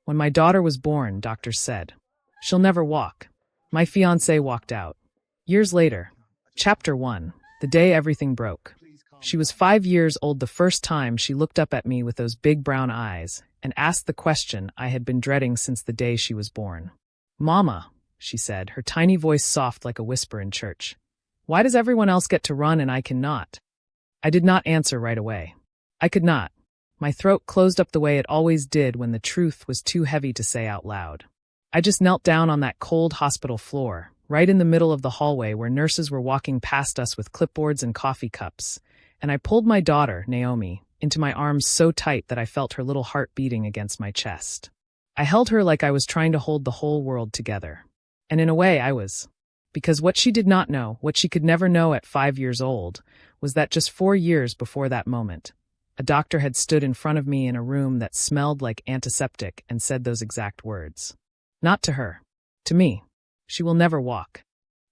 When my daughter was born, doctors said, she'll never walk. My fiancé walked out. Years later. Chapter 1. The day everything broke. She was 5 years old the first time she looked up at me with those big brown eyes and asked the question I had been dreading since the day she was born. Mama, she said, her tiny voice soft like a whisper in church. Why does everyone else get to run and I cannot? I did not answer right away. I could not. My throat closed up the way it always did when the truth was too heavy to say out loud. I just knelt down on that cold hospital floor, right in the middle of the hallway where nurses were walking past us with clipboards and coffee cups, and I pulled my daughter, Naomi, into my arms so tight that I felt her little heart beating against my chest. I held her like I was trying to hold the whole world together. And in a way I was. Because what she did not know, what she could never know at 5 years old, was that just 4 years before that moment, a doctor had stood in front of me in a room that smelled like antiseptic and said those exact words. Not to her. To me. She will never walk.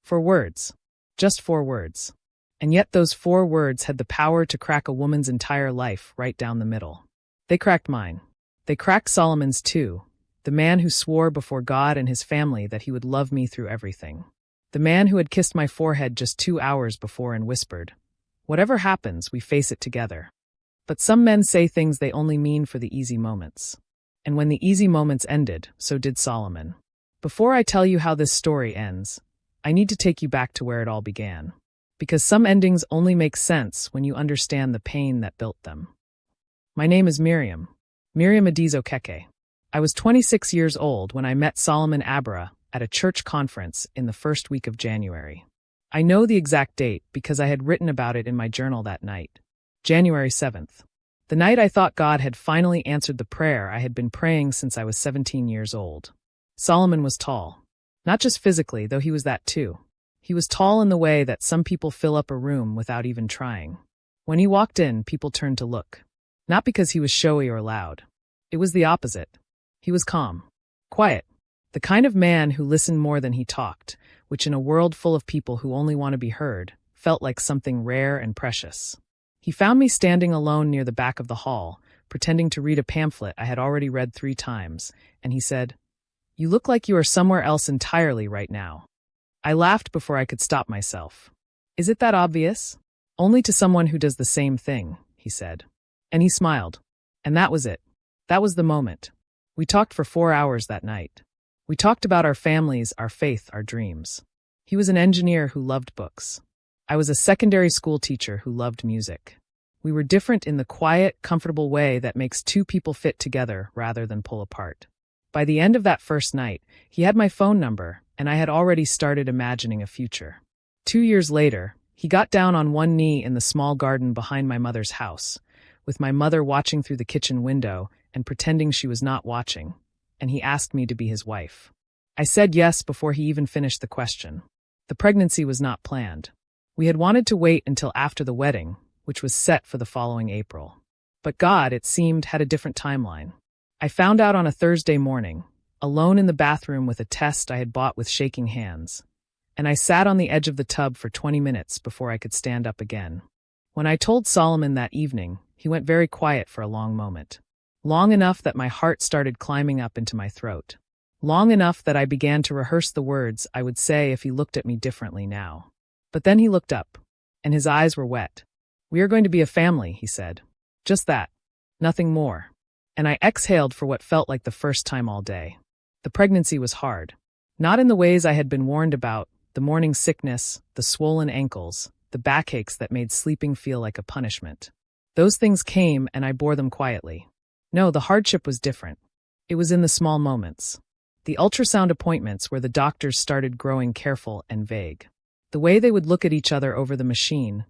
4 words. Just 4 words. And yet those 4 words had the power to crack a woman's entire life right down the middle. They cracked mine. They cracked Solomon's too, the man who swore before God and his family that he would love me through everything. The man who had kissed my forehead just 2 hours before and whispered, "Whatever happens, we face it together." But some men say things they only mean for the easy moments. And when the easy moments ended, so did Solomon. Before I tell you how this story ends, I need to take you back to where it all began. Because some endings only make sense when you understand the pain that built them. My name is Miriam. Miriam Keke. I was 26 years old when I met Solomon Abra at a church conference in the first week of January. I know the exact date because I had written about it in my journal that night. January 7th. The night I thought God had finally answered the prayer I had been praying since I was 17 years old. Solomon was tall. Not just physically, though he was that too. He was tall in the way that some people fill up a room without even trying. When he walked in, people turned to look. Not because he was showy or loud. It was the opposite. He was calm. Quiet. The kind of man who listened more than he talked, which in a world full of people who only want to be heard, felt like something rare and precious. He found me standing alone near the back of the hall, pretending to read a pamphlet I had already read 3 times, and he said, "You look like you are somewhere else entirely right now." I laughed before I could stop myself. "Is it that obvious?" "Only to someone who does the same thing," he said. And he smiled. And that was it. That was the moment. We talked for 4 hours that night. We talked about our families, our faith, our dreams. He was an engineer who loved books. I was a secondary school teacher who loved music. We were different in the quiet, comfortable way that makes 2 people fit together rather than pull apart. By the end of that first night, he had my phone number, and I had already started imagining a future. 2 years later, he got down on one knee in the small garden behind my mother's house, with my mother watching through the kitchen window and pretending she was not watching, and he asked me to be his wife. I said yes before he even finished the question. The pregnancy was not planned. We had wanted to wait until after the wedding, which was set for the following April. But God, it seemed, had a different timeline. I found out on a Thursday morning, alone in the bathroom with a test I had bought with shaking hands, and I sat on the edge of the tub for 20 minutes before I could stand up again. When I told Solomon that evening, he went very quiet for a long moment. Long enough that my heart started climbing up into my throat. Long enough that I began to rehearse the words I would say if he looked at me differently now. But then he looked up, and his eyes were wet. "We are going to be a family," he said. Just that. Nothing more. And I exhaled for what felt like the first time all day. The pregnancy was hard. Not in the ways I had been warned about, the morning sickness, the swollen ankles, the backaches that made sleeping feel like a punishment. Those things came and I bore them quietly. No, the hardship was different. It was in the small moments. The ultrasound appointments where the doctors started growing careful and vague. The way they would look at each other over the machine,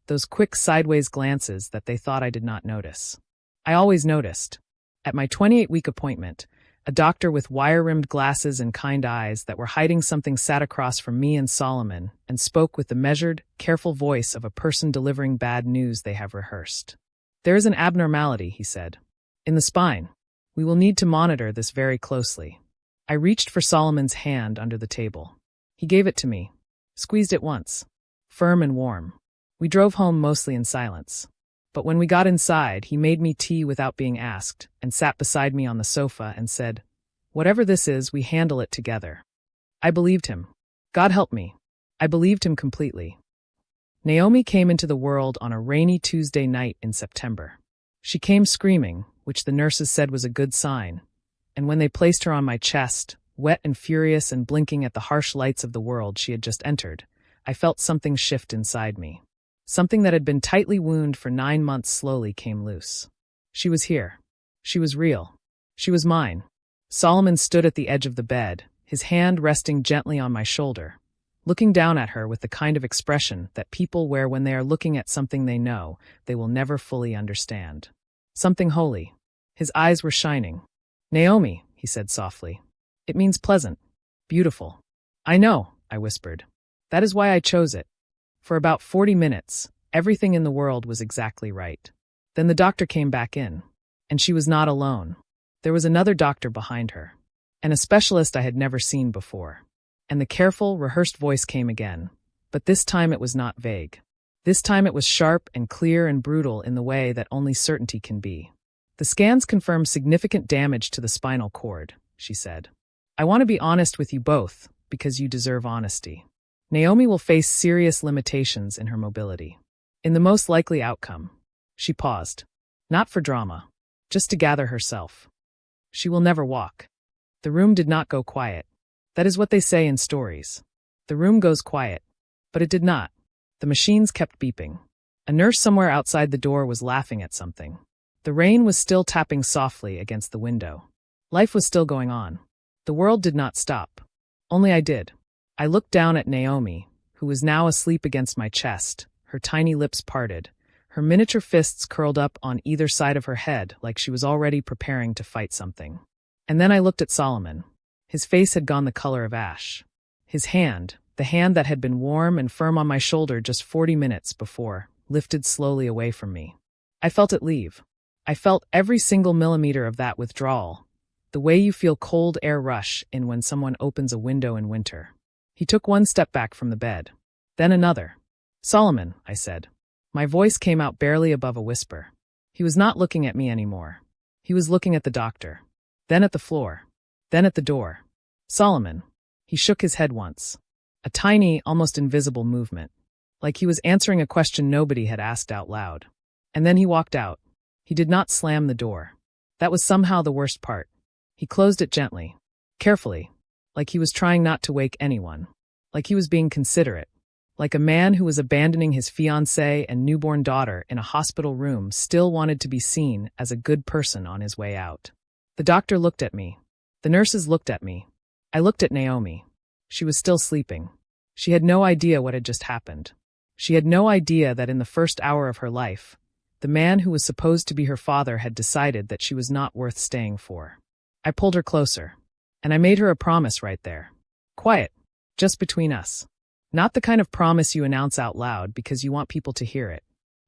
those quick sideways glances that they thought I did not notice. I always noticed. At my 28-week appointment, a doctor with wire-rimmed glasses and kind eyes that were hiding something sat across from me and Solomon and spoke with the measured, careful voice of a person delivering bad news they have rehearsed. "There is an abnormality," he said. "In the spine. We will need to monitor this very closely." I reached for Solomon's hand under the table. He gave it to me. Squeezed it once. Firm and warm. We drove home mostly in silence. But when we got inside, he made me tea without being asked and sat beside me on the sofa and said, Whatever this is, we handle it together. I believed him. God help me. I believed him completely. Naomi came into the world on a rainy Tuesday night in September. She came screaming, which the nurses said was a good sign, and when they placed her on my chest, wet and furious and blinking at the harsh lights of the world she had just entered, I felt something shift inside me. Something that had been tightly wounded for 9 months slowly came loose. She was here. She was real. She was mine. Solomon stood at the edge of the bed, his hand resting gently on my shoulder, looking down at her with the kind of expression that people wear when they are looking at something they know they will never fully understand. Something holy. His eyes were shining. "Naomi," he said softly. "It means pleasant. Beautiful." "I know," I whispered. "That is why I chose it." For about 40 minutes, everything in the world was exactly right. Then the doctor came back in. And she was not alone. There was another doctor behind her. And a specialist I had never seen before. And the careful, rehearsed voice came again. But this time it was not vague. This time it was sharp and clear and brutal in the way that only certainty can be. "The scans confirm significant damage to the spinal cord," she said. "I want to be honest with you both, because you deserve honesty. Naomi will face serious limitations in her mobility. In the most likely outcome." She paused. Not for drama. Just to gather herself. "She will never walk." The room did not go quiet. That is what they say in stories. The room goes quiet. But it did not. The machines kept beeping. A nurse somewhere outside the door was laughing at something. The rain was still tapping softly against the window. Life was still going on. The world did not stop. Only I did. I looked down at Naomi, who was now asleep against my chest, her tiny lips parted, her miniature fists curled up on either side of her head like she was already preparing to fight something. And then I looked at Solomon. His face had gone the color of ash. His hand, the hand that had been warm and firm on my shoulder just 40 minutes before, lifted slowly away from me. I felt it leave. I felt every single millimeter of that withdrawal, the way you feel cold air rush in when someone opens a window in winter. He took one step back from the bed. Then another. "Solomon," I said. My voice came out barely above a whisper. He was not looking at me anymore. He was looking at the doctor. Then at the floor. Then at the door. "Solomon." He shook his head once. A tiny, almost invisible movement. Like he was answering a question nobody had asked out loud. And then he walked out. He did not slam the door. That was somehow the worst part. He closed it gently. Carefully. Like he was trying not to wake anyone. Like he was being considerate. Like a man who was abandoning his fiancé and newborn daughter in a hospital room still wanted to be seen as a good person on his way out. The doctor looked at me. The nurses looked at me. I looked at Naomi. She was still sleeping. She had no idea what had just happened. She had no idea that in the first hour of her life, the man who was supposed to be her father had decided that she was not worth staying for. I pulled her closer. And I made her a promise right there. Quiet. Just between us. Not the kind of promise you announce out loud because you want people to hear it.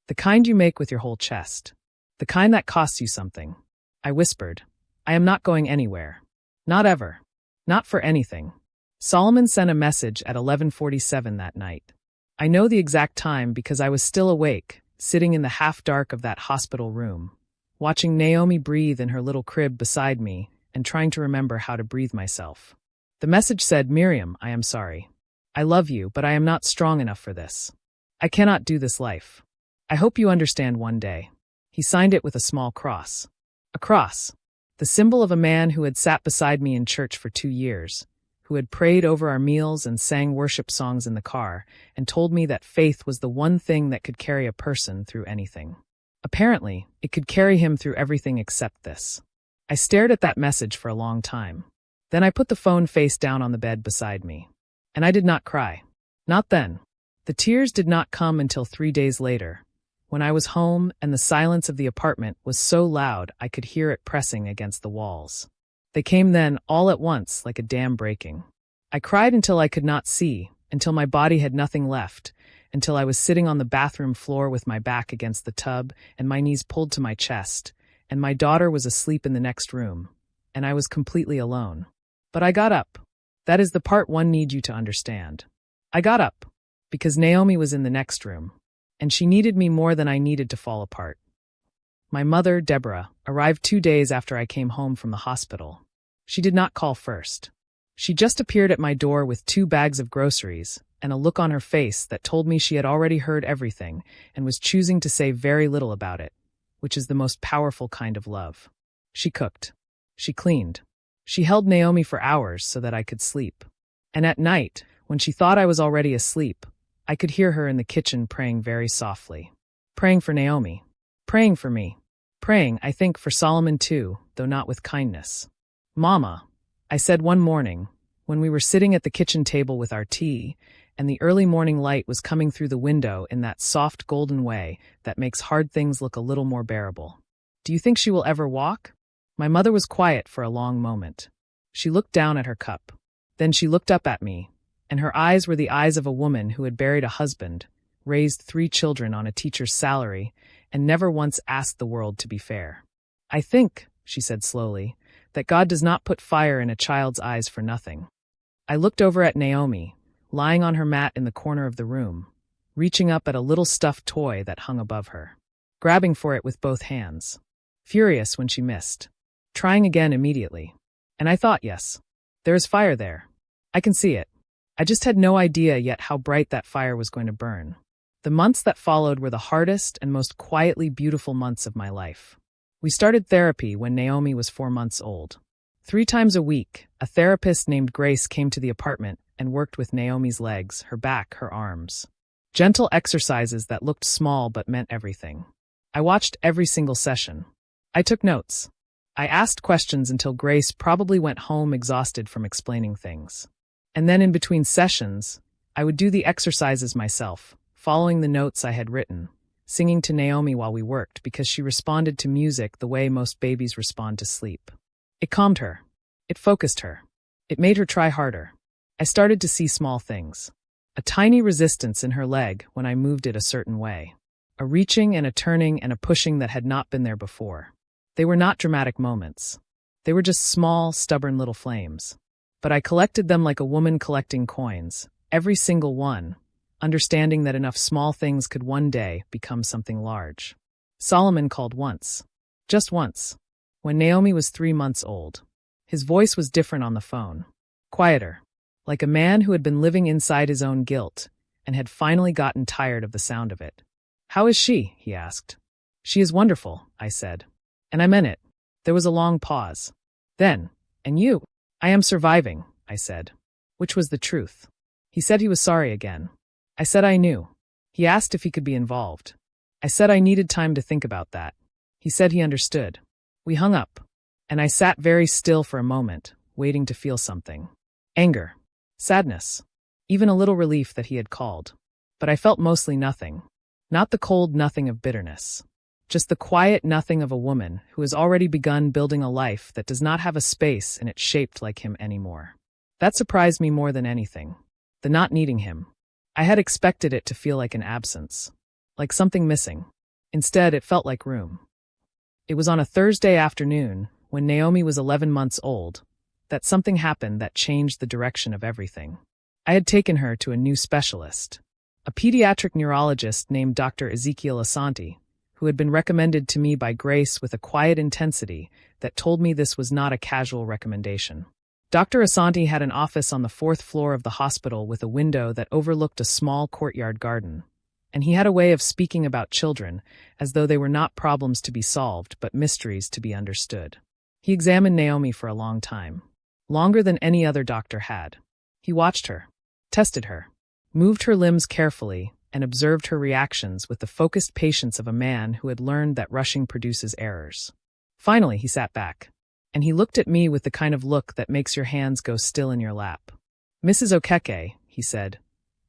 The kind you make with your whole chest. The kind that costs you something. I whispered. "I am not going anywhere. Not ever. Not for anything." Solomon sent a message at 11:47 that night. I know the exact time because I was still awake, sitting in the half-dark of that hospital room, watching Naomi breathe in her little crib beside me and trying to remember how to breathe myself. The message said, "Miriam, I am sorry. I love you, but I am not strong enough for this. I cannot do this life. I hope you understand one day." He signed it with a small cross. A cross. The symbol of a man who had sat beside me in church for 2 years, who had prayed over our meals and sang worship songs in the car, and told me that faith was the one thing that could carry a person through anything. Apparently, it could carry him through everything except this. I stared at that message for a long time. Then I put the phone face down on the bed beside me. And I did not cry. Not then. The tears did not come until 3 days later, when I was home and the silence of the apartment was so loud I could hear it pressing against the walls. They came then, all at once, like a dam breaking. I cried until I could not see, until my body had nothing left, until I was sitting on the bathroom floor with my back against the tub and my knees pulled to my chest, and my daughter was asleep in the next room, and I was completely alone. But I got up. That is the part one needs you to understand. I got up, because Naomi was in the next room, and she needed me more than I needed to fall apart. My mother, Deborah, arrived 2 days after I came home from the hospital. She did not call first. She just appeared at my door with 2 bags of groceries and a look on her face that told me she had already heard everything and was choosing to say very little about it, which is the most powerful kind of love. She cooked. She cleaned. She held Naomi for hours so that I could sleep. And at night, when she thought I was already asleep, I could hear her in the kitchen praying very softly. Praying for Naomi. Praying for me. Praying, I think, for Solomon too, though not with kindness. "Mama," I said one morning, when we were sitting at the kitchen table with our tea, and the early morning light was coming through the window in that soft golden way that makes hard things look a little more bearable. "Do you think she will ever walk?" My mother was quiet for a long moment. She looked down at her cup. Then she looked up at me, and her eyes were the eyes of a woman who had buried a husband, raised 3 children on a teacher's salary, and never once asked the world to be fair. "I think," she said slowly, "that God does not put fire in a child's eyes for nothing." I looked over at Naomi, lying on her mat in the corner of the room, reaching up at a little stuffed toy that hung above her, grabbing for it with both hands, furious when she missed, trying again immediately. And I thought, yes, there is fire there. I can see it. I just had no idea yet how bright that fire was going to burn. The months that followed were the hardest and most quietly beautiful months of my life. We started therapy when Naomi was 4 months old. 3 times a week, a therapist named Grace came to the apartment and worked with Naomi's legs, her back, her arms. Gentle exercises that looked small but meant everything. I watched every single session. I took notes. I asked questions until Grace probably went home exhausted from explaining things. And then in between sessions, I would do the exercises myself, following the notes I had written, singing to Naomi while we worked because she responded to music the way most babies respond to sleep. It calmed her. It focused her. It made her try harder. I started to see small things. A tiny resistance in her leg when I moved it a certain way. A reaching and a turning and a pushing that had not been there before. They were not dramatic moments. They were just small, stubborn little flames. But I collected them like a woman collecting coins, every single one, understanding that enough small things could one day become something large. Solomon called once. Just once. When Naomi was 3 months old. His voice was different on the phone. Quieter. Like a man who had been living inside his own guilt and had finally gotten tired of the sound of it. "How is she?" he asked. "She is wonderful," I said. And I meant it. There was a long pause. Then, "And you?" "I am surviving," I said. Which was the truth. He said he was sorry again. I said I knew. He asked if he could be involved. I said I needed time to think about that. He said he understood. We hung up, and I sat very still for a moment, waiting to feel something. Anger. Sadness. Even a little relief that he had called. But I felt mostly nothing. Not the cold nothing of bitterness. Just the quiet nothing of a woman who has already begun building a life that does not have a space in it shaped like him anymore. That surprised me more than anything. The not needing him. I had expected it to feel like an absence. Like something missing. Instead, it felt like room. It was on a Thursday afternoon, when Naomi was 11 months old, that something happened that changed the direction of everything. I had taken her to a new specialist. A pediatric neurologist named Dr. Ezekiel Asante, who had been recommended to me by Grace with a quiet intensity that told me this was not a casual recommendation. Dr. Asante had an office on the 4th floor of the hospital with a window that overlooked a small courtyard garden. And he had a way of speaking about children, as though they were not problems to be solved, but mysteries to be understood. He examined Naomi for a long time. Longer than any other doctor had. He watched her, tested her, moved her limbs carefully, and observed her reactions with the focused patience of a man who had learned that rushing produces errors. Finally, he sat back, and he looked at me with the kind of look that makes your hands go still in your lap. "Mrs. Okeke," he said,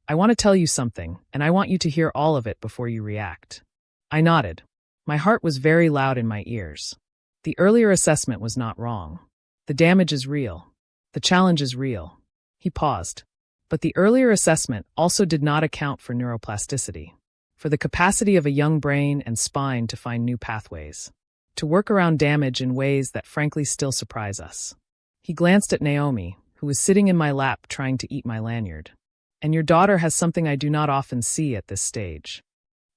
"I want to tell you something, and I want you to hear all of it before you react." I nodded. My heart was very loud in my ears. The earlier assessment was not wrong. The damage is real. The challenge is real. He paused. But the earlier assessment also did not account for neuroplasticity, for the capacity of a young brain and spine to find new pathways, to work around damage in ways that frankly still surprise us. He glanced at Naomi, who was sitting in my lap trying to eat my lanyard. "And your daughter has something I do not often see at this stage."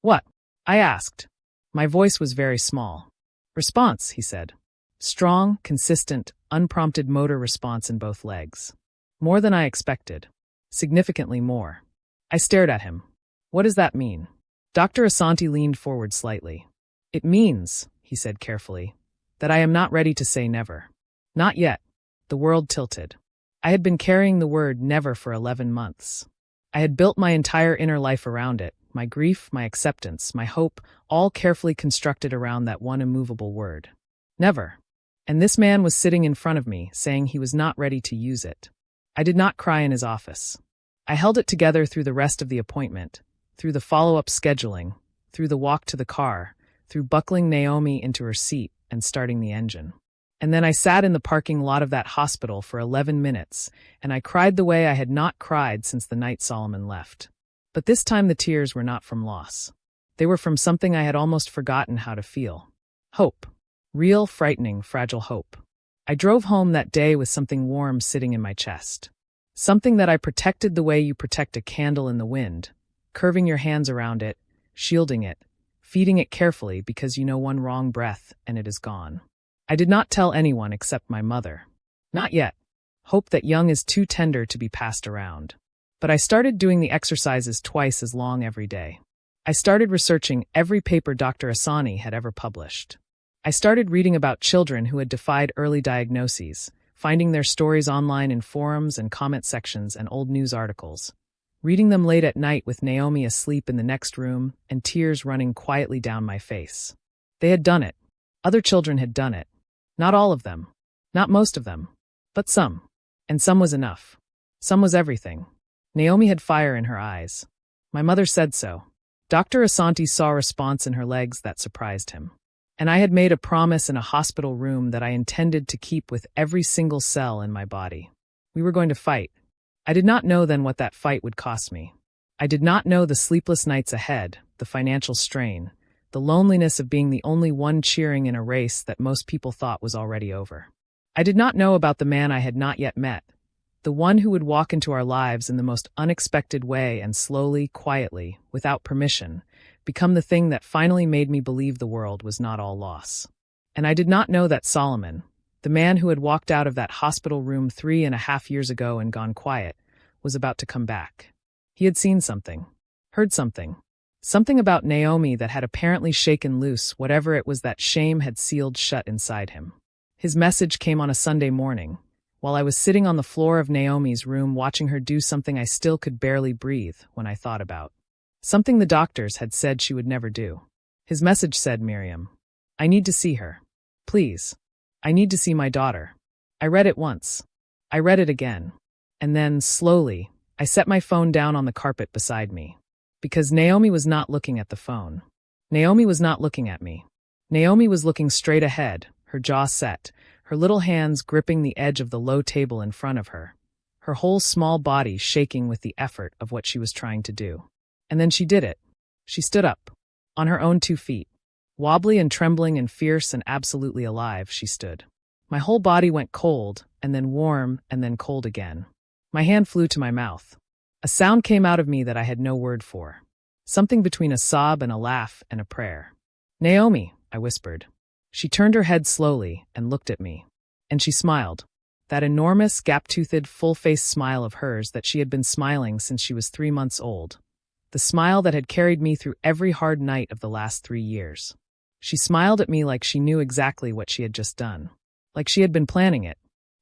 "What?" I asked. My voice was very small. "Response," he said. Strong, consistent, unprompted motor response in both legs. More than I expected. Significantly more. I stared at him. What does that mean? Dr. Asante leaned forward slightly. It means, he said carefully, that I am not ready to say never. Not yet. The world tilted. I had been carrying the word never for 11 months. I had built my entire inner life around it, my grief, my acceptance, my hope, all carefully constructed around that one immovable word. Never. And this man was sitting in front of me, saying he was not ready to use it. I did not cry in his office. I held it together through the rest of the appointment, through the follow-up scheduling, through the walk to the car, through buckling Naomi into her seat and starting the engine. And then I sat in the parking lot of that hospital for 11 minutes, and I cried the way I had not cried since the night Solomon left. But this time the tears were not from loss. They were from something I had almost forgotten how to feel. Hope. Real, frightening, fragile hope. I drove home that day with something warm sitting in my chest. Something that I protected the way you protect a candle in the wind, curving your hands around it, shielding it, feeding it carefully because you know one wrong breath and it is gone. I did not tell anyone except my mother. Not yet. Hope that young is too tender to be passed around. But I started doing the exercises twice as long every day. I started researching every paper Dr. Asante had ever published. I started reading about children who had defied early diagnoses, finding their stories online in forums and comment sections and old news articles, reading them late at night with Naomi asleep in the next room and tears running quietly down my face. They had done it. Other children had done it. Not all of them. Not most of them. But some. And some was enough. Some was everything. Naomi had fire in her eyes. My mother said so. Dr. Asante saw a response in her legs that surprised him. And I had made a promise in a hospital room that I intended to keep with every single cell in my body. We were going to fight. I did not know then what that fight would cost me. I did not know the sleepless nights ahead, the financial strain, the loneliness of being the only one cheering in a race that most people thought was already over. I did not know about the man I had not yet met, the one who would walk into our lives in the most unexpected way and slowly, quietly, without permission, become the thing that finally made me believe the world was not all loss. And I did not know that Solomon, the man who had walked out of that hospital room 3.5 years ago and gone quiet, was about to come back. He had seen something, heard something. Something about Naomi that had apparently shaken loose whatever it was that shame had sealed shut inside him. His message came on a Sunday morning, while I was sitting on the floor of Naomi's room watching her do something I still could barely breathe when I thought about. Something the doctors had said she would never do. His message said, Miriam, I need to see her. Please. I need to see my daughter. I read it once. I read it again. And then, slowly, I set my phone down on the carpet beside me. Because Naomi was not looking at the phone. Naomi was not looking at me. Naomi was looking straight ahead, her jaw set, her little hands gripping the edge of the low table in front of her, her whole small body shaking with the effort of what she was trying to do. And then she did it. She stood up, on her own 2 feet. Wobbly and trembling and fierce and absolutely alive, she stood. My whole body went cold, and then warm, and then cold again. My hand flew to my mouth. A sound came out of me that I had no word for. Something between a sob and a laugh and a prayer. Naomi, I whispered. She turned her head slowly and looked at me. And she smiled. That enormous, gap-toothed, full-faced smile of hers that she had been smiling since she was 3 months old. The smile that had carried me through every hard night of the last 3 years. She smiled at me like she knew exactly what she had just done. Like she had been planning it.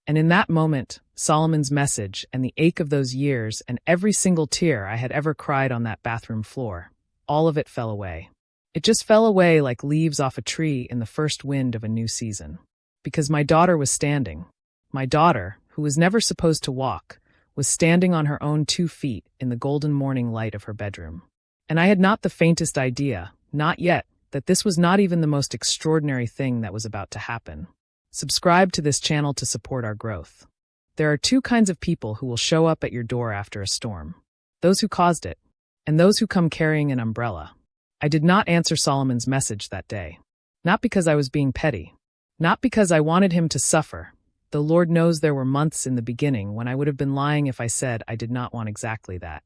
And in that moment, Solomon's message and the ache of those years and every single tear I had ever cried on that bathroom floor, all of it fell away. It just fell away like leaves off a tree in the first wind of a new season. Because my daughter was standing. My daughter, who was never supposed to walk, was standing on her own 2 feet in the golden morning light of her bedroom. And I had not the faintest idea, not yet, that this was not even the most extraordinary thing that was about to happen. Subscribe to this channel to support our growth. There are 2 kinds of people who will show up at your door after a storm. Those who caused it, and those who come carrying an umbrella. I did not answer Solomon's message that day. Not because I was being petty. Not because I wanted him to suffer, though Lord knows there were months in the beginning when I would have been lying if I said I did not want exactly that.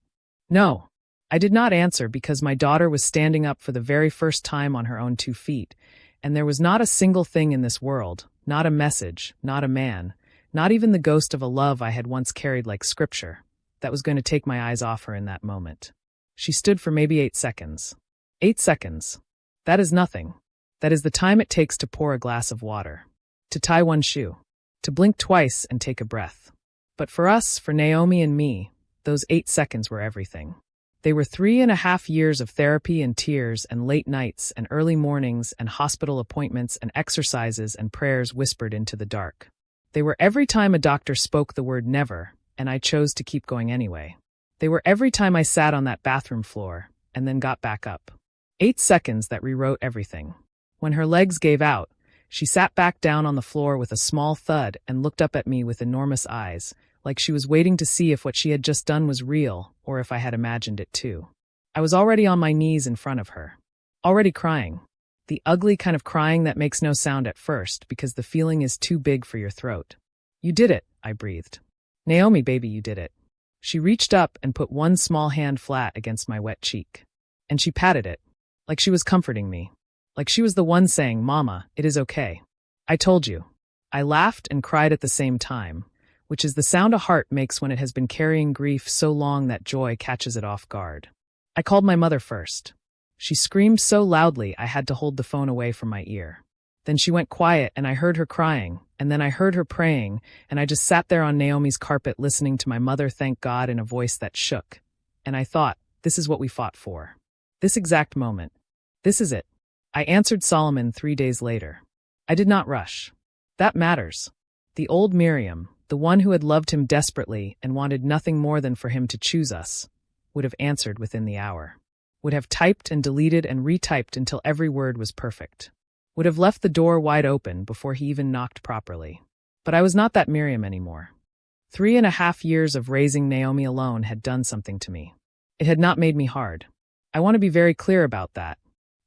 No, I did not answer because my daughter was standing up for the very first time on her own 2 feet, and there was not a single thing in this world, Not a message, not a man, not even the ghost of a love I had once carried like scripture, that was going to take my eyes off her in that moment. She stood for maybe 8 seconds. 8 seconds. That is nothing. That is the time it takes to pour a glass of water, to tie one shoe, to blink twice and take a breath. But for us, for Naomi and me, those 8 seconds were everything. They were 3.5 years of therapy and tears and late nights and early mornings and hospital appointments and exercises and prayers whispered into the dark. They were every time a doctor spoke the word never, and I chose to keep going anyway. They were every time I sat on that bathroom floor and then got back up. 8 seconds that rewrote everything. When her legs gave out, she sat back down on the floor with a small thud and looked up at me with enormous eyes, like she was waiting to see if what she had just done was real or if I had imagined it too. I was already on my knees in front of her. Already crying. The ugly kind of crying that makes no sound at first because the feeling is too big for your throat. "You did it," I breathed. "Naomi, baby, you did it." She reached up and put one small hand flat against my wet cheek. And she patted it, like she was comforting me. Like she was the one saying, "Mama, it is okay. I told you." I laughed and cried at the same time, which is the sound a heart makes when it has been carrying grief so long that joy catches it off guard. I called my mother first. She screamed so loudly I had to hold the phone away from my ear. Then she went quiet and I heard her crying, and then I heard her praying, and I just sat there on Naomi's carpet listening to my mother thank God in a voice that shook. And I thought, this is what we fought for. This exact moment. This is it. I answered Solomon 3 days later. I did not rush. That matters. The old Miriam, the one who had loved him desperately and wanted nothing more than for him to choose us, would have answered within the hour. Would have typed and deleted and retyped until every word was perfect. Would have left the door wide open before he even knocked properly. But I was not that Miriam anymore. 3.5 years of raising Naomi alone had done something to me. It had not made me hard. I want to be very clear about that.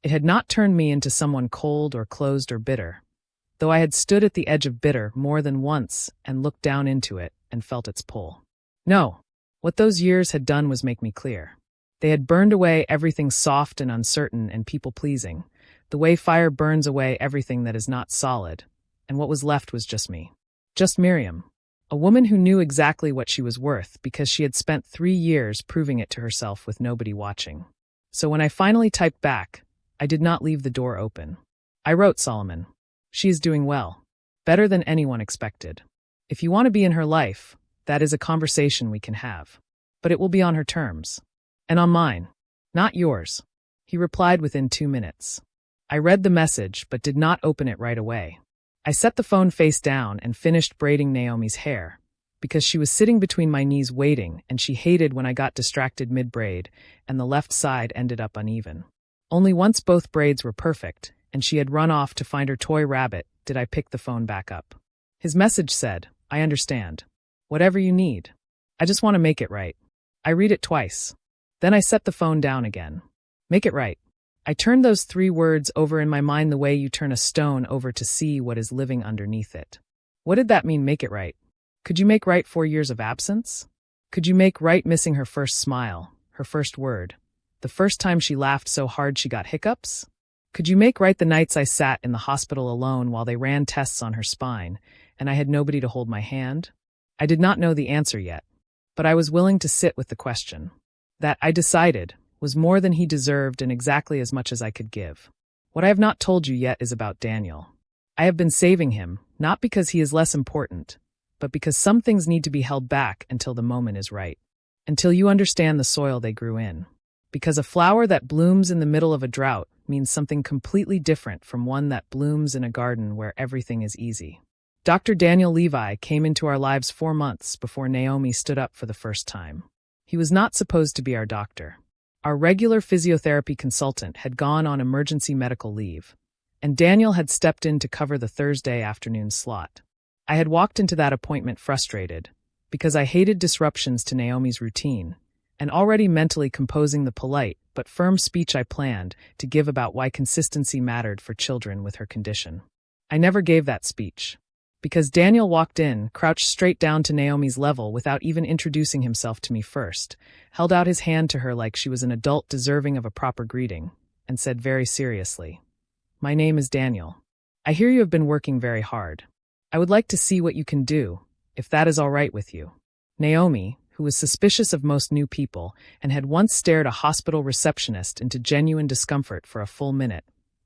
It had not turned me into someone cold or closed or bitter, though I had stood at the edge of bitter more than once and looked down into it and felt its pull. No, what those years had done was make me clear. They had burned away everything soft and uncertain and people-pleasing, the way fire burns away everything that is not solid, and what was left was just me. Just Miriam, a woman who knew exactly what she was worth because she had spent 3 years proving it to herself with nobody watching. So when I finally typed back, I did not leave the door open. I wrote Solomon. She is doing well. Better than anyone expected. If you want to be in her life, that is a conversation we can have. But it will be on her terms. And on mine. Not yours. He replied within 2 minutes. I read the message but did not open it right away. I set the phone face down and finished braiding Naomi's hair, because she was sitting between my knees waiting and she hated when I got distracted mid-braid and the left side ended up uneven. Only once both braids were perfect and she had run off to find her toy rabbit did I pick the phone back up. His message said, "I understand. Whatever you need. I just want to make it right." I read it twice. Then I set the phone down again. Make it right. I turned those 3 words over in my mind the way you turn a stone over to see what is living underneath it. What did that mean, make it right? Could you make right 4 years of absence? Could you make right missing her first smile, her first word, the first time she laughed so hard she got hiccups? Could you make right the nights I sat in the hospital alone while they ran tests on her spine, and I had nobody to hold my hand? I did not know the answer yet, but I was willing to sit with the question. That, I decided, was more than he deserved and exactly as much as I could give. What I have not told you yet is about Daniel. I have been saving him, not because he is less important, but because some things need to be held back until the moment is right. Until you understand the soil they grew in. Because a flower that blooms in the middle of a drought means something completely different from one that blooms in a garden where everything is easy. Dr. Daniel Levi came into our lives 4 months before Naomi stood up for the first time. He was not supposed to be our doctor. Our regular physiotherapy consultant had gone on emergency medical leave, and Daniel had stepped in to cover the Thursday afternoon slot. I had walked into that appointment frustrated, because I hated disruptions to Naomi's routine, and already mentally composing the polite but firm speech I planned to give about why consistency mattered for children with her condition. I never gave that speech. Because Daniel walked in, crouched straight down to Naomi's level without even introducing himself to me first, held out his hand to her like she was an adult deserving of a proper greeting, and said very seriously, "My name is Daniel." I hear you have been working very hard. I would like to see what you can do, if that is all right with you. Naomi, who was suspicious of most new people and had once stared a hospital receptionist into genuine discomfort for a full minute,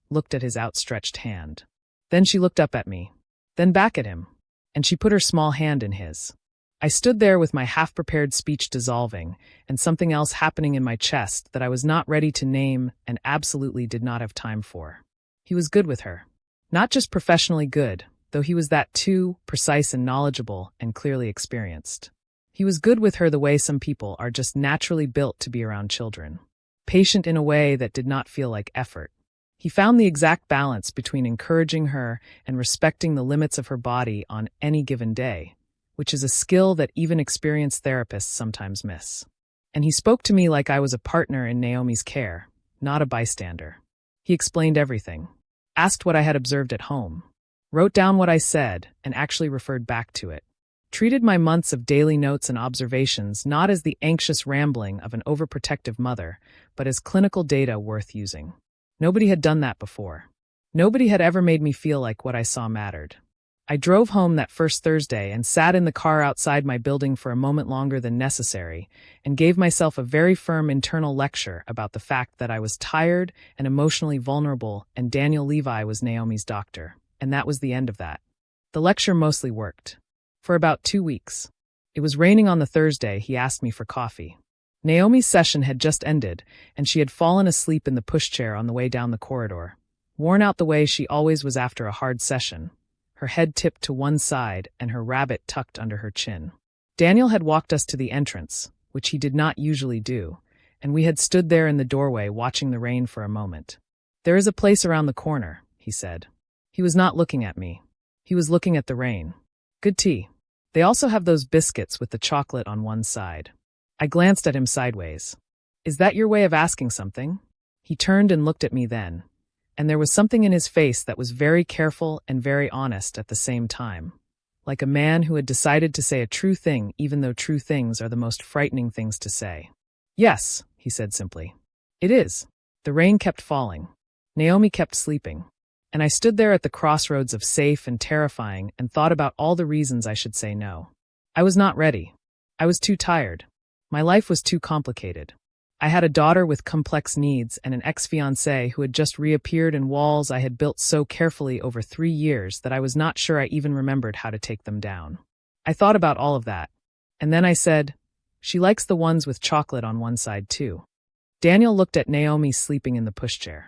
looked at his outstretched hand. Then she looked up at me, then back at him, and she put her small hand in his. I stood there with my half-prepared speech dissolving and something else happening in my chest that I was not ready to name and absolutely did not have time for. He was good with her. Not just professionally good, though he was that too, precise and knowledgeable and clearly experienced. He was good with her the way some people are just naturally built to be around children. Patient in a way that did not feel like effort. He found the exact balance between encouraging her and respecting the limits of her body on any given day, which is a skill that even experienced therapists sometimes miss. And he spoke to me like I was a partner in Naomi's care, not a bystander. He explained everything, asked what I had observed at home, wrote down what I said, and actually referred back to it. Treated my months of daily notes and observations not as the anxious rambling of an overprotective mother, but as clinical data worth using. Nobody had done that before. Nobody had ever made me feel like what I saw mattered. I drove home that first Thursday and sat in the car outside my building for a moment longer than necessary and gave myself a very firm internal lecture about the fact that I was tired and emotionally vulnerable and Daniel Levi was Naomi's doctor, and that was the end of that. The lecture mostly worked. For about 2 weeks. It was raining on the Thursday he asked me for coffee. Naomi's session had just ended, and she had fallen asleep in the pushchair on the way down the corridor, worn out the way she always was after a hard session, her head tipped to one side and her rabbit tucked under her chin. Daniel had walked us to the entrance, which he did not usually do, and we had stood there in the doorway watching the rain for a moment. "There is a place around the corner," he said. He was not looking at me. He was looking at the rain. "Good tea. They also have those biscuits with the chocolate on one side." I glanced at him sideways. "Is that your way of asking something?" He turned and looked at me then, and there was something in his face that was very careful and very honest at the same time, like a man who had decided to say a true thing even though true things are the most frightening things to say. "Yes," he said simply. "It is." The rain kept falling. Naomi kept sleeping. And I stood there at the crossroads of safe and terrifying and thought about all the reasons I should say no. I was not ready. I was too tired. My life was too complicated. I had a daughter with complex needs and an ex-fiancé who had just reappeared in walls I had built so carefully over 3 years that I was not sure I even remembered how to take them down. I thought about all of that. And then I said, "She likes the ones with chocolate on one side too." Daniel looked at Naomi sleeping in the pushchair.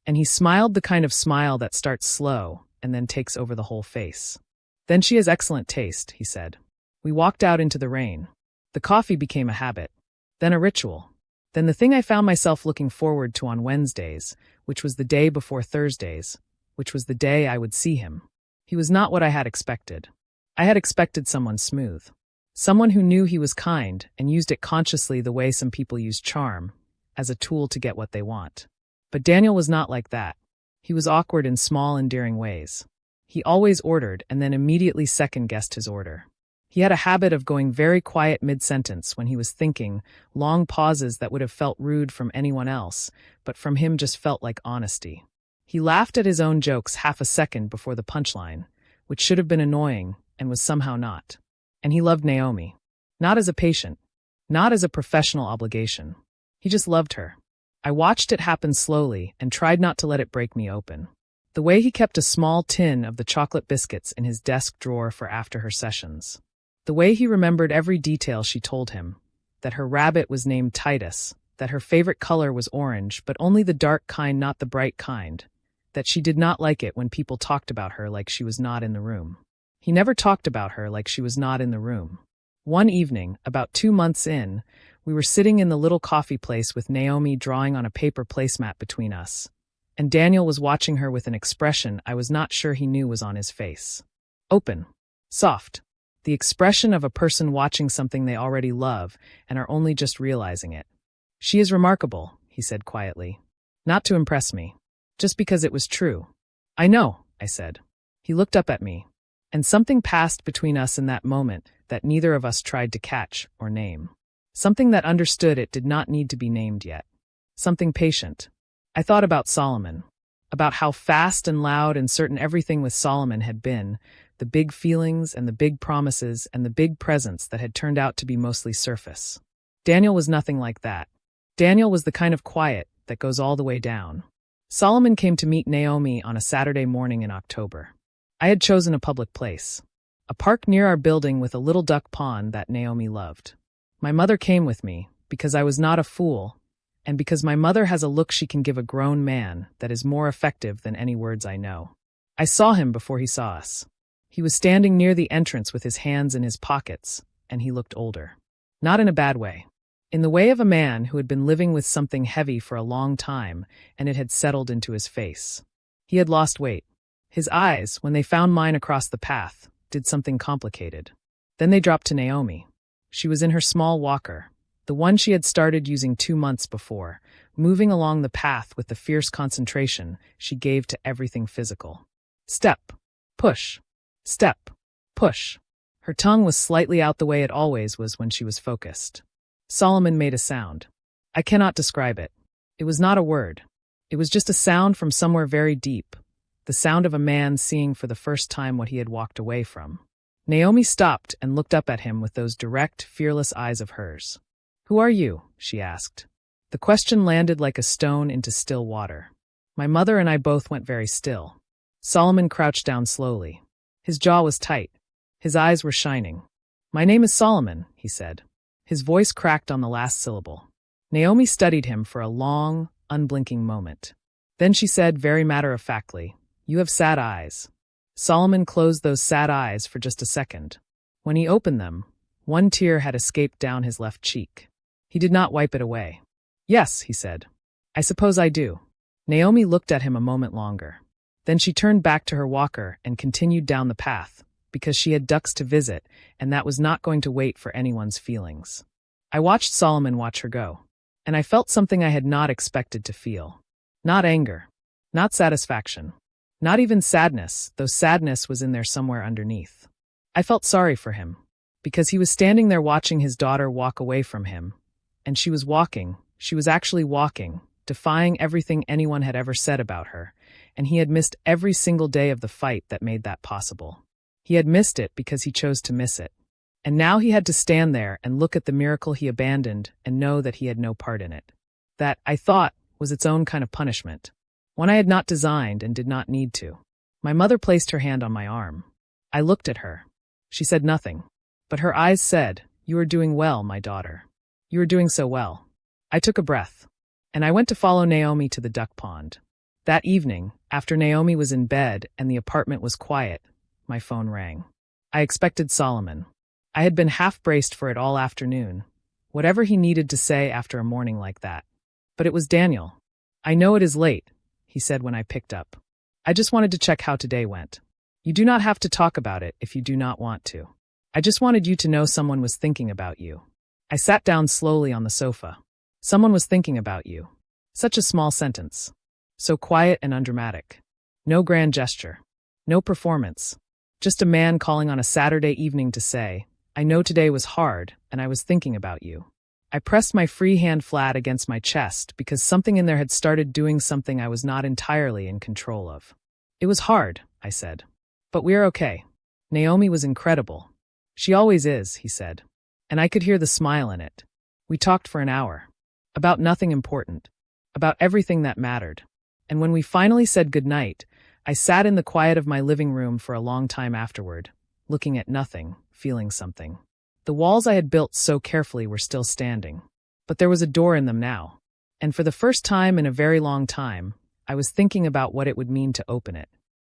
And he smiled the kind of smile that starts slow and then takes over the whole face. "Then she has excellent taste," he said. We walked out into the rain. The coffee became a habit, then a ritual, then the thing I found myself looking forward to on Wednesdays, which was the day before Thursdays, which was the day I would see him. He was not what I had expected. I had expected someone smooth. Someone who knew he was kind and used it consciously the way some people use charm, as a tool to get what they want. But Daniel was not like that. He was awkward in small, endearing ways. He always ordered and then immediately second-guessed his order. He had a habit of going very quiet mid-sentence when he was thinking, long pauses that would have felt rude from anyone else, but from him just felt like honesty. He laughed at his own jokes half a second before the punchline, which should have been annoying and was somehow not. And he loved Naomi. Not as a patient. Not as a professional obligation. He just loved her. I watched it happen slowly and tried not to let it break me open. The way he kept a small tin of the chocolate biscuits in his desk drawer for after her sessions. The way he remembered every detail she told him, that her rabbit was named Titus, that her favorite color was orange, but only the dark kind, not the bright kind, that she did not like it when people talked about her like she was not in the room. He never talked about her like she was not in the room. One evening, about 2 months in, we were sitting in the little coffee place with Naomi drawing on a paper placemat between us, and Daniel was watching her with an expression I was not sure he knew was on his face. Open. Soft. The expression of a person watching something they already love and are only just realizing it. "She is remarkable," he said quietly. Not to impress me. Just because it was true. "I know," I said. He looked up at me, and something passed between us in that moment that neither of us tried to catch or name. Something that understood it did not need to be named yet. Something patient. I thought about Solomon. about how fast and loud and certain everything with Solomon had been, the big feelings and the big promises and the big presents that had turned out to be mostly surface. Daniel was nothing like that. Daniel was the kind of quiet that goes all the way down. Solomon came to meet Naomi on a Saturday morning in October. I had chosen a public place, a park near our building with a little duck pond that Naomi loved. My mother came with me because I was not a fool, and because my mother has a look she can give a grown man that is more effective than any words I know. I saw him before he saw us. He was standing near the entrance with his hands in his pockets, and he looked older. Not in a bad way. In the way of a man who had been living with something heavy for a long time, and it had settled into his face. He had lost weight. His eyes, when they found mine across the path, did something complicated. Then they dropped to Naomi. She was in her small walker, the one she had started using 2 months before, moving along the path with the fierce concentration she gave to everything physical. Step. Push. Step. Push. Her tongue was slightly out the way it always was when she was focused. Solomon made a sound. I cannot describe it. It was not a word. It was just a sound from somewhere very deep, the sound of a man seeing for the first time what he had walked away from. Naomi stopped and looked up at him with those direct, fearless eyes of hers. "Who are you?" she asked. The question landed like a stone into still water. My mother and I both went very still. Solomon crouched down slowly. His jaw was tight. His eyes were shining. "My name is Solomon," he said. His voice cracked on the last syllable. Naomi studied him for a long, unblinking moment. Then she said very matter-of-factly, "You have sad eyes." Solomon closed those sad eyes for just a second. When he opened them, one tear had escaped down his left cheek. He did not wipe it away. "Yes," he said. "I suppose I do." Naomi looked at him a moment longer. Then she turned back to her walker and continued down the path, because she had ducks to visit, and that was not going to wait for anyone's feelings. I watched Solomon watch her go, and I felt something I had not expected to feel. Not anger, not satisfaction, not even sadness, though sadness was in there somewhere underneath. I felt sorry for him, because he was standing there watching his daughter walk away from him, and she was actually walking, defying everything anyone had ever said about her, and he had missed every single day of the fight that made that possible. He had missed it because he chose to miss it. And now he had to stand there and look at the miracle he abandoned and know that he had no part in it. That, I thought, was its own kind of punishment. One I had not designed and did not need to. My mother placed her hand on my arm. I looked at her. She said nothing. But her eyes said, "You are doing well, my daughter. You are doing so well." I took a breath. And I went to follow Naomi to the duck pond. That evening, after Naomi was in bed and the apartment was quiet, my phone rang. I expected Solomon. I had been half-braced for it all afternoon, whatever he needed to say after a morning like that. But it was Daniel. "I know it is late," he said when I picked up. "I just wanted to check how today went. You do not have to talk about it if you do not want to. I just wanted you to know someone was thinking about you." I sat down slowly on the sofa. Someone was thinking about you. Such a small sentence. So quiet and undramatic. No grand gesture. No performance. Just a man calling on a Saturday evening to say, "I know today was hard, and I was thinking about you." I pressed my free hand flat against my chest because something in there had started doing something I was not entirely in control of. "It was hard," I said. "But we're okay." Naomi was incredible. "She always is," he said. And I could hear the smile in it. We talked for an hour. About nothing important. About everything that mattered. And when we finally said goodnight, I sat in the quiet of my living room for a long time afterward, looking at nothing, feeling something. The walls I had built so carefully were still standing. But there was a door in them now. And for the first time in a very long time, I was thinking about what it would mean to open it.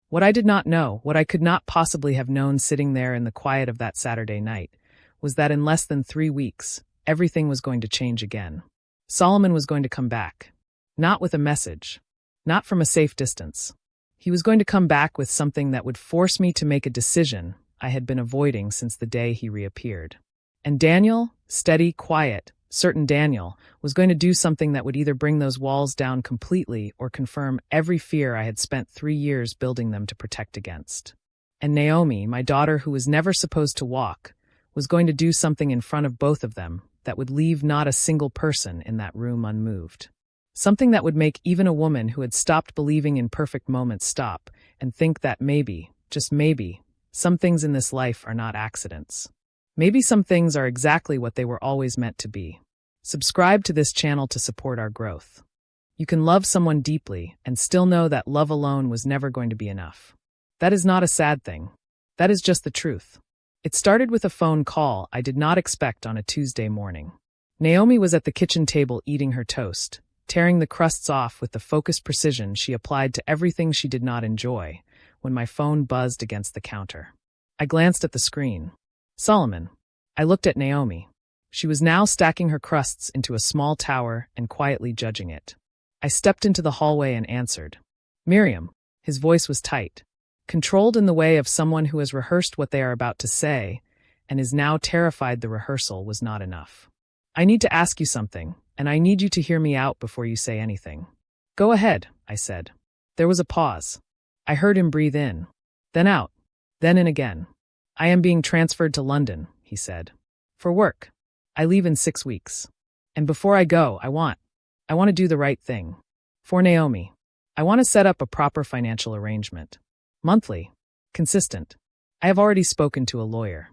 What I did not know, what I could not possibly have known sitting there in the quiet of that Saturday night, was that in less than 3 weeks, everything was going to change again. Solomon was going to come back. Not with a message. Not from a safe distance. He was going to come back with something that would force me to make a decision I had been avoiding since the day he reappeared. And Daniel, steady, quiet, certain Daniel, was going to do something that would either bring those walls down completely or confirm every fear I had spent 3 years building them to protect against. And Naomi, my daughter who was never supposed to walk, was going to do something in front of both of them that would leave not a single person in that room unmoved. Something that would make even a woman who had stopped believing in perfect moments stop and think that maybe, just maybe, some things in this life are not accidents. Maybe some things are exactly what they were always meant to be. Subscribe to this channel to support our growth. You can love someone deeply and still know that love alone was never going to be enough. That is not a sad thing. That is just the truth. It started with a phone call I did not expect on a Tuesday morning. Naomi was at the kitchen table eating her toast, tearing the crusts off with the focused precision she applied to everything she did not enjoy, when my phone buzzed against the counter. I glanced at the screen. Solomon. I looked at Naomi. She was now stacking her crusts into a small tower and quietly judging it. I stepped into the hallway and answered. Miriam. His voice was tight, controlled in the way of someone who has rehearsed what they are about to say and is now terrified the rehearsal was not enough. I need to ask you something, and I need you to hear me out before you say anything. Go ahead, I said. There was a pause. I heard him breathe in, then out, then in again. I am being transferred to London, he said. For work. I leave in 6 weeks. And before I go, I want to do the right thing. For Naomi. I want to set up a proper financial arrangement. Monthly. Consistent. I have already spoken to a lawyer.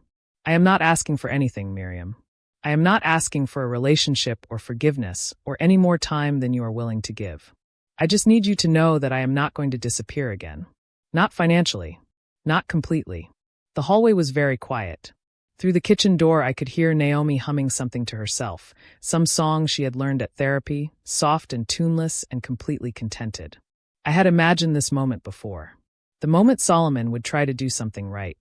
I am not asking for anything, Miriam. I am not asking for a relationship or forgiveness or any more time than you are willing to give. I just need you to know that I am not going to disappear again. Not financially. Not completely. The hallway was very quiet. Through the kitchen door I could hear Naomi humming something to herself, some song she had learned at therapy, soft and tuneless and completely contented. I had imagined this moment before. The moment Solomon would try to do something right.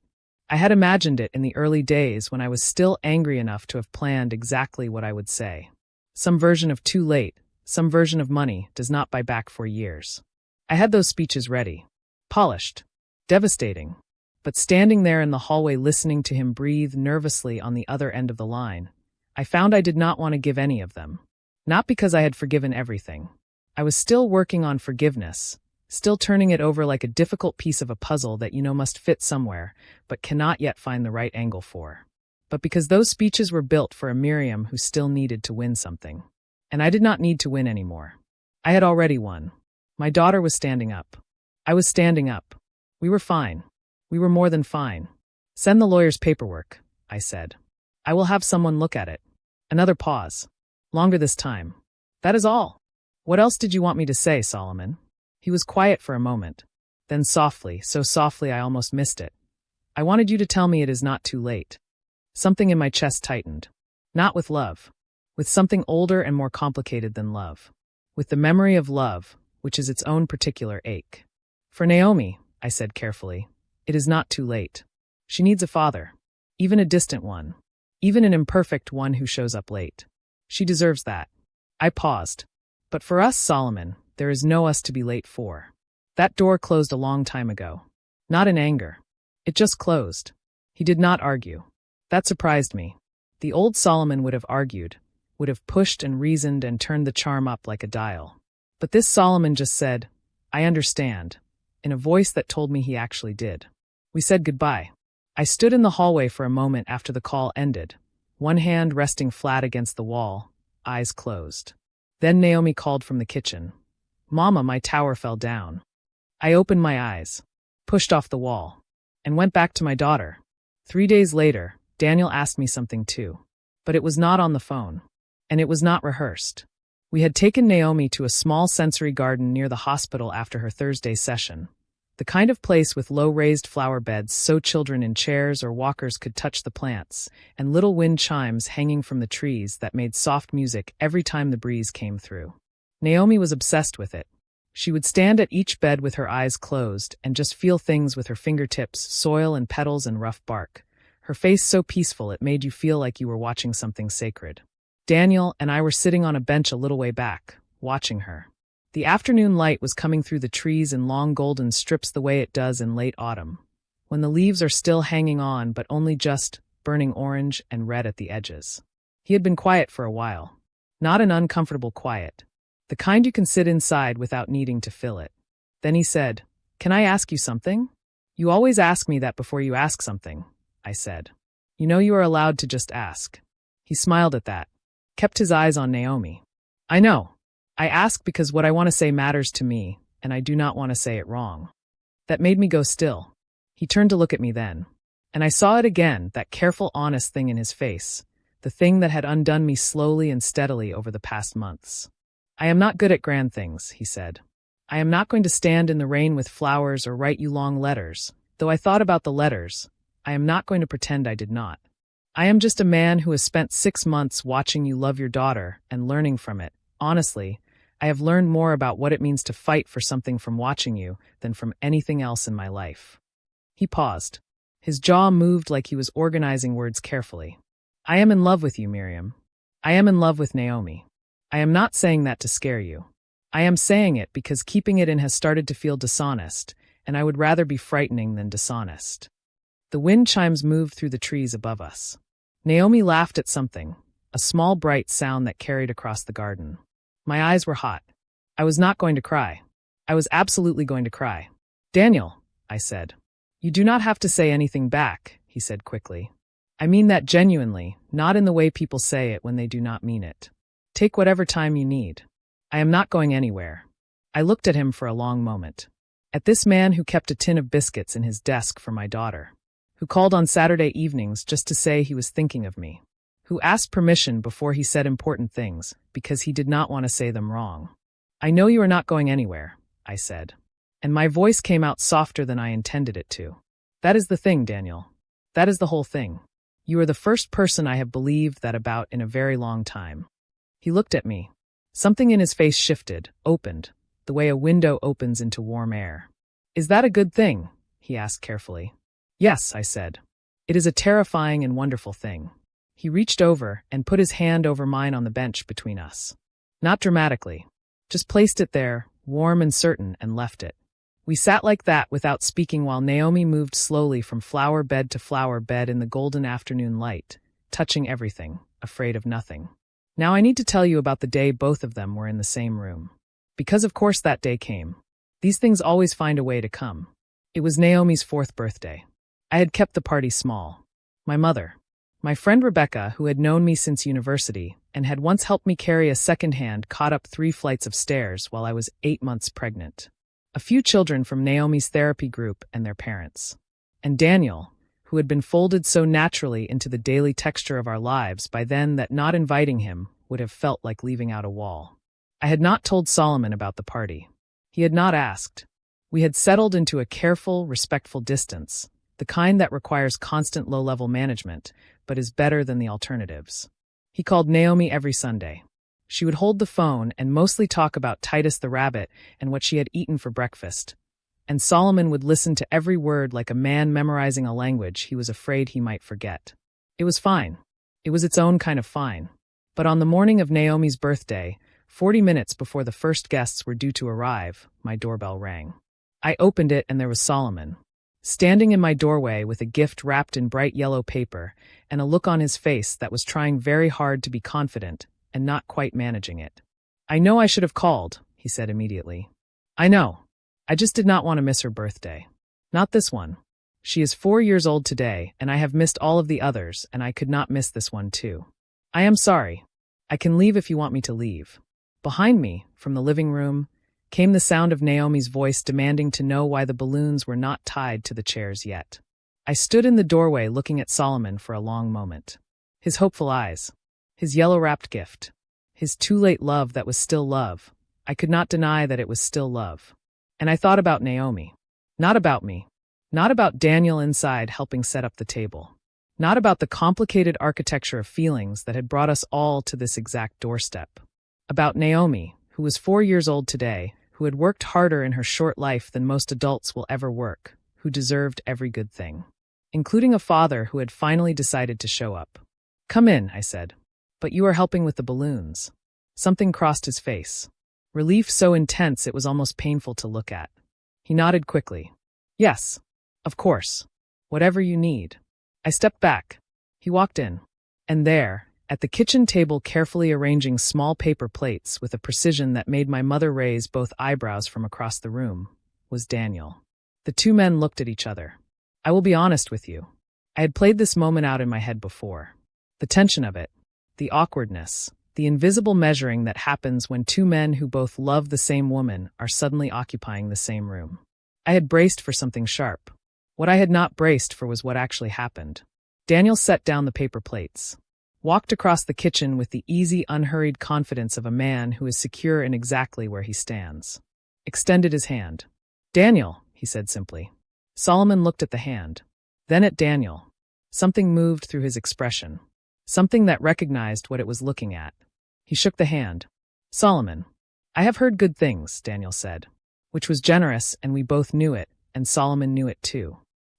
I had imagined it in the early days when I was still angry enough to have planned exactly what I would say. Some version of too late, some version of money does not buy back for years. I had those speeches ready. Polished. Devastating. But standing there in the hallway listening to him breathe nervously on the other end of the line, I found I did not want to give any of them. Not because I had forgiven everything. I was still working on forgiveness, still turning it over like a difficult piece of a puzzle that you know must fit somewhere, but cannot yet find the right angle for. But because those speeches were built for a Miriam who still needed to win something. And I did not need to win anymore. I had already won. My daughter was standing up. I was standing up. We were fine. We were more than fine. Send the lawyer's paperwork, I said. I will have someone look at it. Another pause. Longer this time. That is all. What else did you want me to say, Solomon? He was quiet for a moment. Then softly, so softly I almost missed it. I wanted you to tell me it is not too late. Something in my chest tightened. Not with love. With something older and more complicated than love. With the memory of love, which is its own particular ache. For Naomi, I said carefully, it is not too late. She needs a father. Even a distant one. Even an imperfect one who shows up late. She deserves that. I paused. But for us, Solomon, there is no us to be late for. That door closed a long time ago. Not in anger. It just closed. He did not argue. That surprised me. The old Solomon would have argued, would have pushed and reasoned and turned the charm up like a dial. But this Solomon just said, I understand, in a voice that told me he actually did. We said goodbye. I stood in the hallway for a moment after the call ended, one hand resting flat against the wall, eyes closed. Then Naomi called from the kitchen. Mama, my tower fell down. I opened my eyes, pushed off the wall, and went back to my daughter. 3 days later, Daniel asked me something too. But it was not on the phone. And it was not rehearsed. We had taken Naomi to a small sensory garden near the hospital after her Thursday session. The kind of place with low raised flower beds so children in chairs or walkers could touch the plants, and little wind chimes hanging from the trees that made soft music every time the breeze came through. Naomi was obsessed with it. She would stand at each bed with her eyes closed and just feel things with her fingertips, soil and petals and rough bark. Her face so peaceful it made you feel like you were watching something sacred. Daniel and I were sitting on a bench a little way back, watching her. The afternoon light was coming through the trees in long golden strips the way it does in late autumn, when the leaves are still hanging on but only just burning orange and red at the edges. He had been quiet for a while. Not an uncomfortable quiet. The kind you can sit inside without needing to fill it. Then he said, Can I ask you something? You always ask me that before you ask something, I said. You know you are allowed to just ask. He smiled at that, kept his eyes on Naomi. I know. I ask because what I want to say matters to me, and I do not want to say it wrong. That made me go still. He turned to look at me then. And I saw it again, that careful, honest thing in his face, the thing that had undone me slowly and steadily over the past months. I am not good at grand things, he said. I am not going to stand in the rain with flowers or write you long letters, though I thought about the letters. I am not going to pretend I did not. I am just a man who has spent 6 months watching you love your daughter and learning from it. Honestly, I have learned more about what it means to fight for something from watching you than from anything else in my life. He paused. His jaw moved like he was organizing words carefully. I am in love with you, Miriam. I am in love with Naomi. I am not saying that to scare you. I am saying it because keeping it in has started to feel dishonest, and I would rather be frightening than dishonest. The wind chimes moved through the trees above us. Naomi laughed at something, a small bright sound that carried across the garden. My eyes were hot. I was not going to cry. I was absolutely going to cry. Daniel, I said. You do not have to say anything back, he said quickly. I mean that genuinely, not in the way people say it when they do not mean it. Take whatever time you need. I am not going anywhere. I looked at him for a long moment. At this man who kept a tin of biscuits in his desk for my daughter, who called on Saturday evenings just to say he was thinking of me, who asked permission before he said important things because he did not want to say them wrong. I know you are not going anywhere, I said. And my voice came out softer than I intended it to. That is the thing, Daniel. That is the whole thing. You are the first person I have believed that about in a very long time. He looked at me. Something in his face shifted, opened, the way a window opens into warm air. Is that a good thing? He asked carefully. Yes, I said. It is a terrifying and wonderful thing. He reached over and put his hand over mine on the bench between us. Not dramatically. Just placed it there, warm and certain, and left it. We sat like that without speaking while Naomi moved slowly from flower bed to flower bed in the golden afternoon light, touching everything, afraid of nothing. Now I need to tell you about the day both of them were in the same room. Because of course that day came. These things always find a way to come. It was Naomi's 4th birthday. I had kept the party small. My mother, my friend Rebecca, who had known me since university and had once helped me carry a second hand, caught up 3 flights of stairs while I was 8 months pregnant. A few children from Naomi's therapy group and their parents. And Daniel, who had been folded so naturally into the daily texture of our lives by then that not inviting him would have felt like leaving out a wall. I had not told Solomon about the party. He had not asked. We had settled into a careful, respectful distance, the kind that requires constant low-level management, but is better than the alternatives. He called Naomi every Sunday. She would hold the phone and mostly talk about Titus the rabbit and what she had eaten for breakfast. And Solomon would listen to every word like a man memorizing a language he was afraid he might forget. It was fine. It was its own kind of fine. But on the morning of Naomi's birthday, 40 minutes before the first guests were due to arrive, my doorbell rang. I opened it and there was Solomon, standing in my doorway with a gift wrapped in bright yellow paper and a look on his face that was trying very hard to be confident and not quite managing it. I know I should have called, he said immediately. I know. I just did not want to miss her birthday. Not this one. She is 4 years old today, and I have missed all of the others, and I could not miss this one too. I am sorry. I can leave if you want me to leave. Behind me, from the living room, came the sound of Naomi's voice demanding to know why the balloons were not tied to the chairs yet. I stood in the doorway looking at Solomon for a long moment. His hopeful eyes. His yellow-wrapped gift. His too-late love that was still love. I could not deny that it was still love. And I thought about Naomi. Not about me. Not about Daniel inside helping set up the table. Not about the complicated architecture of feelings that had brought us all to this exact doorstep. About Naomi, who was 4 years old today, who had worked harder in her short life than most adults will ever work, who deserved every good thing. Including a father who had finally decided to show up. Come in, I said. But you are helping with the balloons. Something crossed his face. Relief so intense it was almost painful to look at. He nodded quickly. Yes, of course. Whatever you need. I stepped back. He walked in. And there, at the kitchen table carefully arranging small paper plates with a precision that made my mother raise both eyebrows from across the room, was Daniel. The 2 men looked at each other. I will be honest with you. I had played this moment out in my head before. The tension of it, the awkwardness, the invisible measuring that happens when two men who both love the same woman are suddenly occupying the same room. I had braced for something sharp. What I had not braced for was what actually happened. Daniel set down the paper plates, walked across the kitchen with the easy, unhurried confidence of a man who is secure in exactly where he stands. Extended his hand. "Daniel," he said simply. Solomon looked at the hand, then at Daniel. Something moved through his expression. Something that recognized what it was looking at. He shook the hand. "Solomon, I have heard good things," Daniel said, which was generous, and we both knew it, and Solomon knew it too.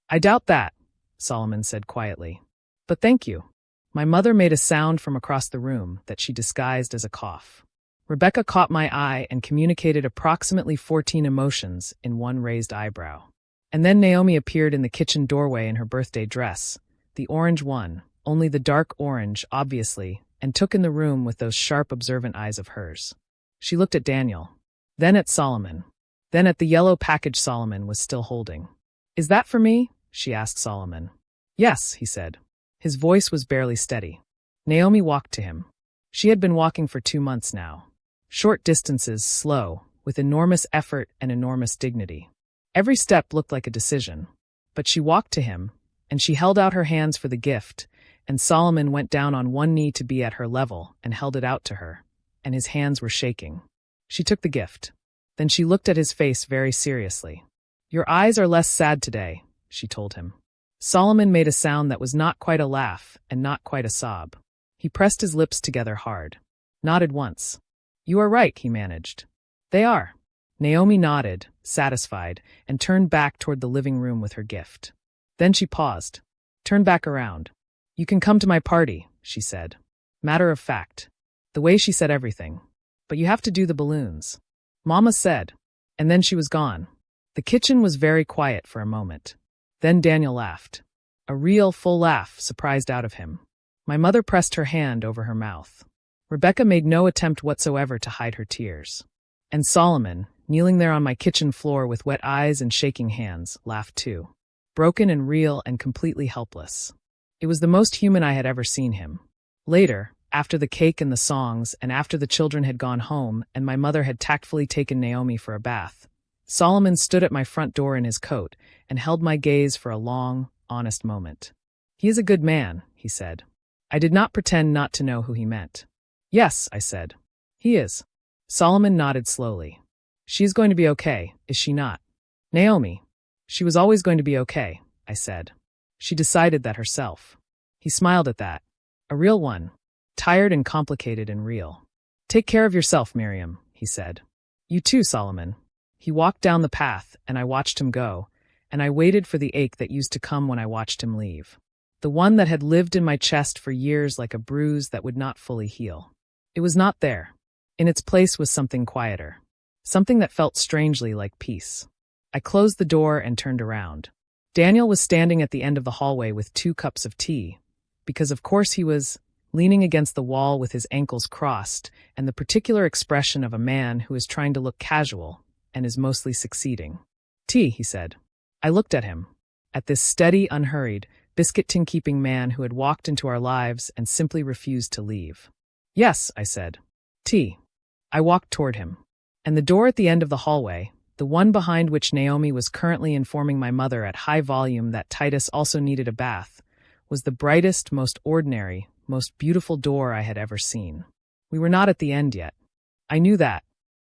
"I doubt that," Solomon said quietly. "But thank you." My mother made a sound from across the room that she disguised as a cough. Rebecca caught my eye and communicated approximately 14 emotions in one raised eyebrow. And then Naomi appeared in the kitchen doorway in her birthday dress, the orange one, only the dark orange, obviously, and took in the room with those sharp, observant eyes of hers. She looked at Daniel, then at Solomon, then at the yellow package Solomon was still holding. "Is that for me?" she asked Solomon. "Yes," he said. His voice was barely steady. Naomi walked to him. She had been walking for 2 months now. Short distances, slow, with enormous effort and enormous dignity. Every step looked like a decision. But she walked to him, and she held out her hands for the gift, and Solomon went down on one knee to be at her level and held it out to her, and his hands were shaking. She took the gift. Then she looked at his face very seriously. "Your eyes are less sad today," she told him. Solomon made a sound that was not quite a laugh and not quite a sob. He pressed his lips together hard. Nodded once. "You are right," he managed. "They are." Naomi nodded, satisfied, and turned back toward the living room with her gift. Then she paused. Turned back around. "You can come to my party," she said. Matter of fact. The way she said everything. "But you have to do the balloons." Mama said. And then she was gone. The kitchen was very quiet for a moment. Then Daniel laughed. A real, full laugh surprised out of him. My mother pressed her hand over her mouth. Rebecca made no attempt whatsoever to hide her tears. And Solomon, kneeling there on my kitchen floor with wet eyes and shaking hands, laughed too. Broken and real and completely helpless. It was the most human I had ever seen him. Later, after the cake and the songs, and after the children had gone home and my mother had tactfully taken Naomi for a bath, Solomon stood at my front door in his coat and held my gaze for a long, honest moment. "He is a good man," he said. I did not pretend not to know who he meant. "Yes," I said. "He is." Solomon nodded slowly. "She is going to be okay, is she not?" "Naomi. She was always going to be okay," I said. "She decided that herself." He smiled at that. A real one. Tired and complicated and real. "Take care of yourself, Miriam," he said. "You too, Solomon." He walked down the path, and I watched him go, and I waited for the ache that used to come when I watched him leave. The one that had lived in my chest for years like a bruise that would not fully heal. It was not there. In its place was something quieter. Something that felt strangely like peace. I closed the door and turned around. Daniel was standing at the end of the hallway with 2 cups of tea, because of course he was, leaning against the wall with his ankles crossed, and the particular expression of a man who is trying to look casual, and is mostly succeeding. "Tea," he said. I looked at him. At this steady, unhurried, biscuit-tin-keeping man who had walked into our lives and simply refused to leave. "Yes," I said. "Tea." I walked toward him. And the door at the end of the hallway, the one behind which Naomi was currently informing my mother at high volume that Titus also needed a bath, was the brightest, most ordinary, most beautiful door I had ever seen. We were not at the end yet. I knew that.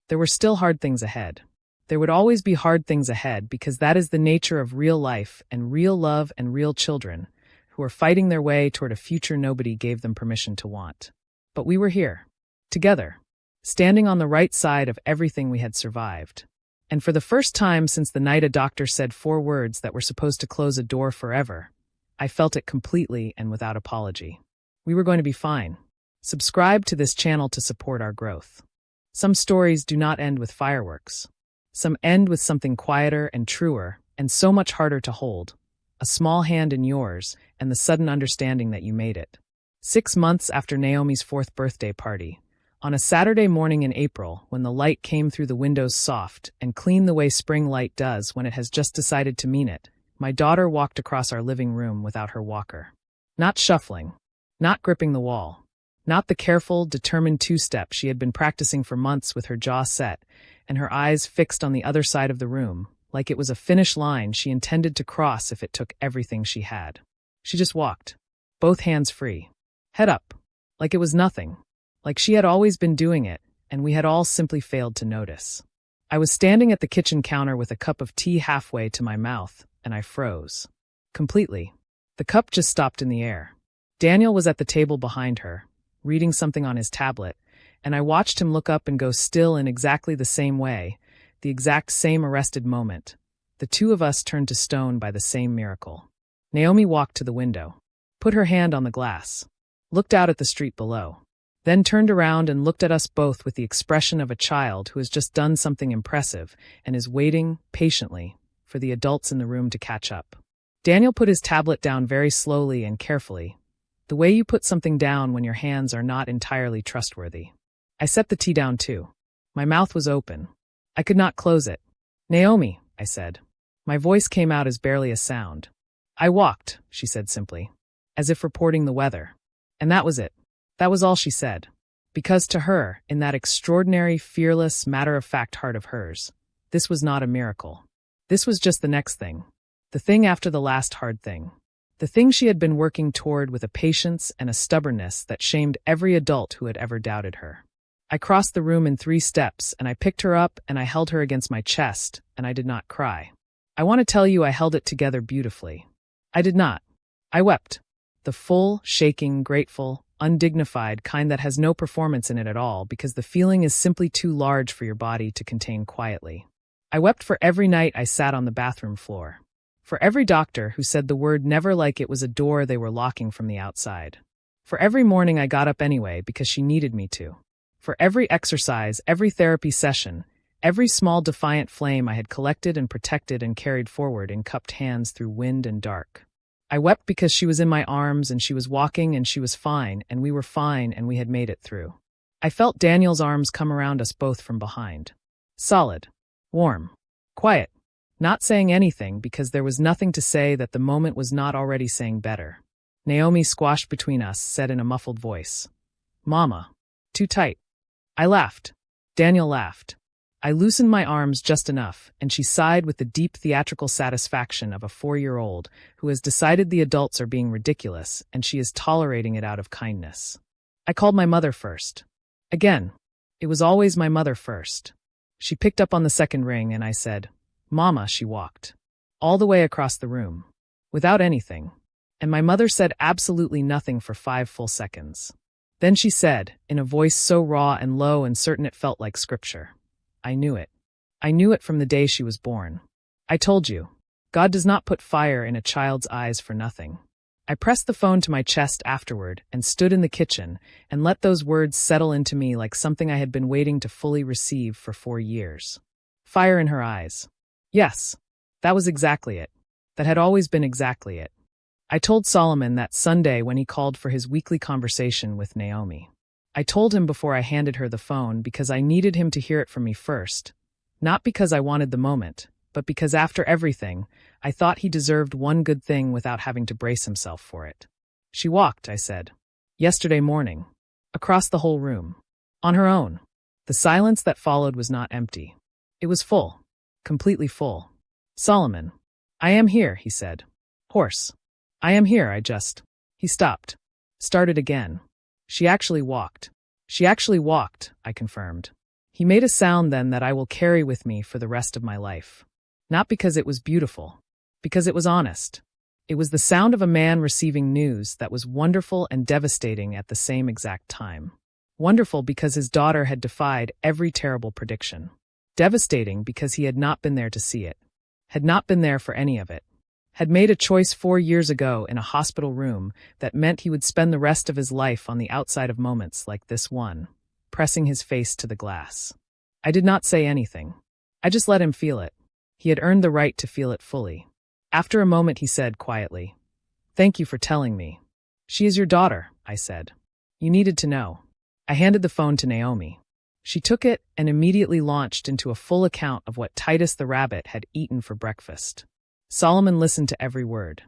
There were still hard things ahead. There would always be hard things ahead because that is the nature of real life and real love and real children who are fighting their way toward a future nobody gave them permission to want. But we were here, together, standing on the right side of everything we had survived. And for the first time since the night a doctor said 4 words that were supposed to close a door forever, I felt it completely and without apology. We were going to be fine. Subscribe to this channel to support our growth. Some stories do not end with fireworks. Some end with something quieter and truer, and so much harder to hold. A small hand in yours, and the sudden understanding that you made it. 6 months after Naomi's 4th birthday party, on a Saturday morning in April, when the light came through the windows soft and clean the way spring light does when it has just decided to mean it, my daughter walked across our living room without her walker. Not shuffling. Not gripping the wall. Not the careful, determined two-step she had been practicing for months with her jaw set and her eyes fixed on the other side of the room, like it was a finish line she intended to cross if it took everything she had. She just walked, both hands free, head up, like it was nothing, like she had always been doing it, and we had all simply failed to notice. I was standing at the kitchen counter with a cup of tea halfway to my mouth, and I froze. Completely. The cup just stopped in the air. Daniel was at the table behind her, reading something on his tablet, and I watched him look up and go still in exactly the same way, the exact same arrested moment. The two of us turned to stone by the same miracle. Naomi walked to the window, put her hand on the glass, looked out at the street below, then turned around and looked at us both with the expression of a child who has just done something impressive and is waiting, patiently, for the adults in the room to catch up. Daniel put his tablet down very slowly and carefully, the way you put something down when your hands are not entirely trustworthy. I set the tea down too. My mouth was open. I could not close it. "Naomi," I said. My voice came out as barely a sound. "I walked," she said simply, as if reporting the weather. And that was it. That was all she said. Because to her, in that extraordinary, fearless, matter-of-fact heart of hers, this was not a miracle. This was just the next thing. The thing after the last hard thing. The thing she had been working toward with a patience and a stubbornness that shamed every adult who had ever doubted her. I crossed the room in 3 steps, and I picked her up and I held her against my chest, and I did not cry. I want to tell you I held it together beautifully. I did not. I wept. The full, shaking, grateful, undignified kind that has no performance in it at all because the feeling is simply too large for your body to contain quietly. I wept for every night I sat on the bathroom floor. For every doctor who said the word never like it was a door they were locking from the outside. For every morning I got up anyway because she needed me to. For every exercise, every therapy session, every small defiant flame I had collected and protected and carried forward in cupped hands through wind and dark. I wept because she was in my arms and she was walking and she was fine and we were fine and we had made it through. I felt Daniel's arms come around us both from behind. Solid. Warm. Quiet. Not saying anything because there was nothing to say that the moment was not already saying better. Naomi, squashed between us, said in a muffled voice, "Mama. Too tight." I laughed. Daniel laughed. I loosened my arms just enough, and she sighed with the deep theatrical satisfaction of a 4-year-old who has decided the adults are being ridiculous and she is tolerating it out of kindness. I called my mother first. Again, it was always my mother first. She picked up on the second ring and I said, "Mama," she walked. All the way across the room. Without anything. And my mother said absolutely nothing for 5 full seconds. Then she said, in a voice so raw and low and certain it felt like scripture, "I knew it. I knew it from the day she was born. I told you. God does not put fire in a child's eyes for nothing." I pressed the phone to my chest afterward and stood in the kitchen and let those words settle into me like something I had been waiting to fully receive for 4 years. Fire in her eyes. Yes, that was exactly it. That had always been exactly it. I told Solomon that Sunday when he called for his weekly conversation with Naomi. I told him before I handed her the phone because I needed him to hear it from me first. Not because I wanted the moment, but because after everything, I thought he deserved one good thing without having to brace himself for it. She walked, I said. Yesterday morning. Across the whole room. On her own. The silence that followed was not empty. It was full. Completely full. "Solomon. I am here," he said. Hoarse. "I am here, He stopped. Started again. She actually walked. She actually walked, I confirmed. He made a sound then that I will carry with me for the rest of my life. Not because it was beautiful. Because it was honest. It was the sound of a man receiving news that was wonderful and devastating at the same exact time. Wonderful because his daughter had defied every terrible prediction. Devastating because he had not been there to see it. Had not been there for any of it. Had made a choice 4 years ago in a hospital room that meant he would spend the rest of his life on the outside of moments like this one, pressing his face to the glass. I did not say anything. I just let him feel it. He had earned the right to feel it fully. After a moment he said quietly, "Thank you for telling me." "She is your daughter," I said. "You needed to know." I handed the phone to Naomi. She took it and immediately launched into a full account of what Titus the rabbit had eaten for breakfast. Solomon listened to every word.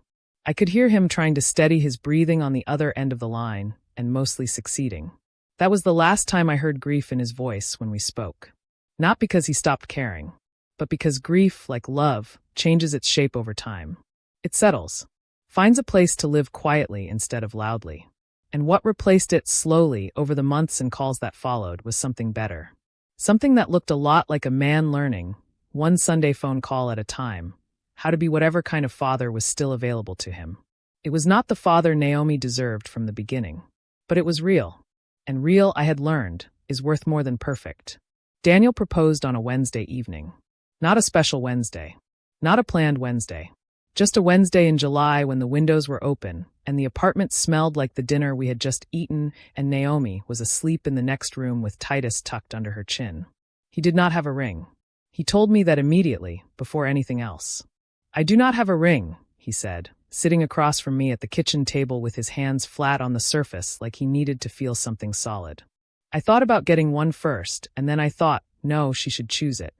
I could hear him trying to steady his breathing on the other end of the line, and mostly succeeding. That was the last time I heard grief in his voice when we spoke. Not because he stopped caring, but because grief, like love, changes its shape over time. It settles, finds a place to live quietly instead of loudly. And what replaced it slowly over the months and calls that followed was something better. Something that looked a lot like a man learning, one Sunday phone call at a time, how to be whatever kind of father was still available to him. It was not the father Naomi deserved from the beginning, but it was real. And real, I had learned, is worth more than perfect. Daniel proposed on a Wednesday evening. Not a special Wednesday. Not a planned Wednesday. Just a Wednesday in July when the windows were open and the apartment smelled like the dinner we had just eaten and Naomi was asleep in the next room with Titus tucked under her chin. He did not have a ring. He told me that immediately, before anything else. "I do not have a ring," he said, sitting across from me at the kitchen table with his hands flat on the surface like he needed to feel something solid. I thought about getting one first, and then I thought, no, she should choose it.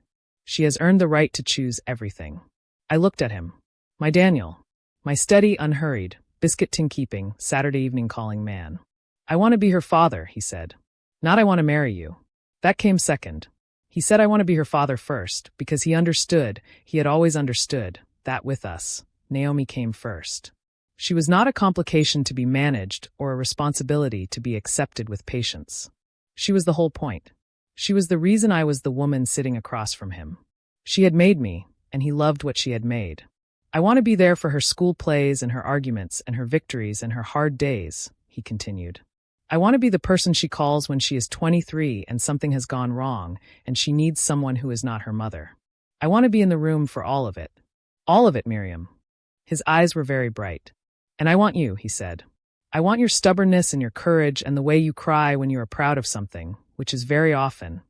She has earned the right to choose everything. I looked at him. My Daniel. My steady, unhurried, biscuit-tin-keeping, Saturday evening calling man. "I want to be her father," he said. "Not I want to marry you." That came second. He said I want to be her father first, because he understood, he had always understood, that with us, Naomi came first. She was not a complication to be managed or a responsibility to be accepted with patience. She was the whole point. She was the reason I was the woman sitting across from him. She had made me, and he loved what she had made. "I want to be there for her school plays and her arguments and her victories and her hard days," he continued. "I want to be the person she calls when she is 23 and something has gone wrong and she needs someone who is not her mother. I want to be in the room for all of it. All of it, Miriam." His eyes were very bright. "And I want you," he said. "I want your stubbornness and your courage and the way you cry when you are proud of something, which is very often,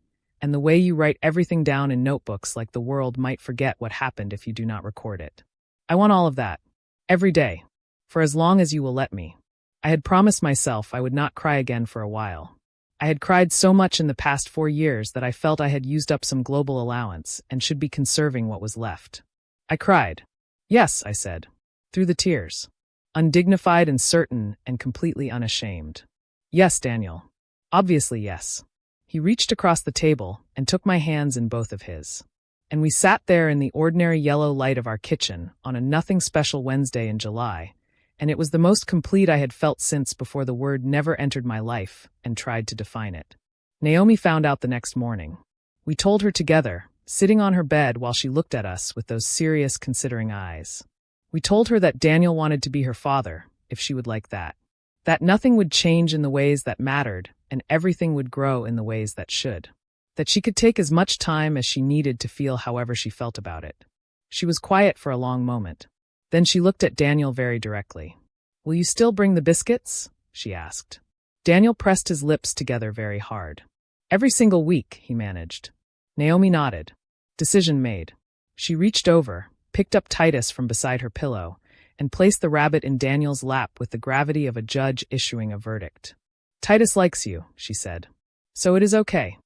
and the way you write everything down in notebooks like the world might forget what happened if you do not record it. I want all of that. Every day. For as long as you will let me." I had promised myself I would not cry again for a while. I had cried so much in the past 4 years that I felt I had used up some global allowance and should be conserving what was left. I cried. "Yes," I said. Through the tears. Undignified and certain and completely unashamed. "Yes, Daniel. Obviously yes." He reached across the table and took my hands in both of his. And we sat there in the ordinary yellow light of our kitchen on a nothing special Wednesday in July, and it was the most complete I had felt since before the word never entered my life and tried to define it. Naomi found out the next morning. We told her together, sitting on her bed while she looked at us with those serious, considering eyes. We told her that Daniel wanted to be her father, if she would like that. That nothing would change in the ways that mattered, and everything would grow in the ways that should. That she could take as much time as she needed to feel however she felt about it. She was quiet for a long moment. Then she looked at Daniel very directly. "Will you still bring the biscuits?" she asked. Daniel pressed his lips together very hard. "Every single week," he managed. Naomi nodded. Decision made. She reached over, picked up Titus from beside her pillow, and placed the rabbit in Daniel's lap with the gravity of a judge issuing a verdict. "Titus likes you," she said. "So it is okay."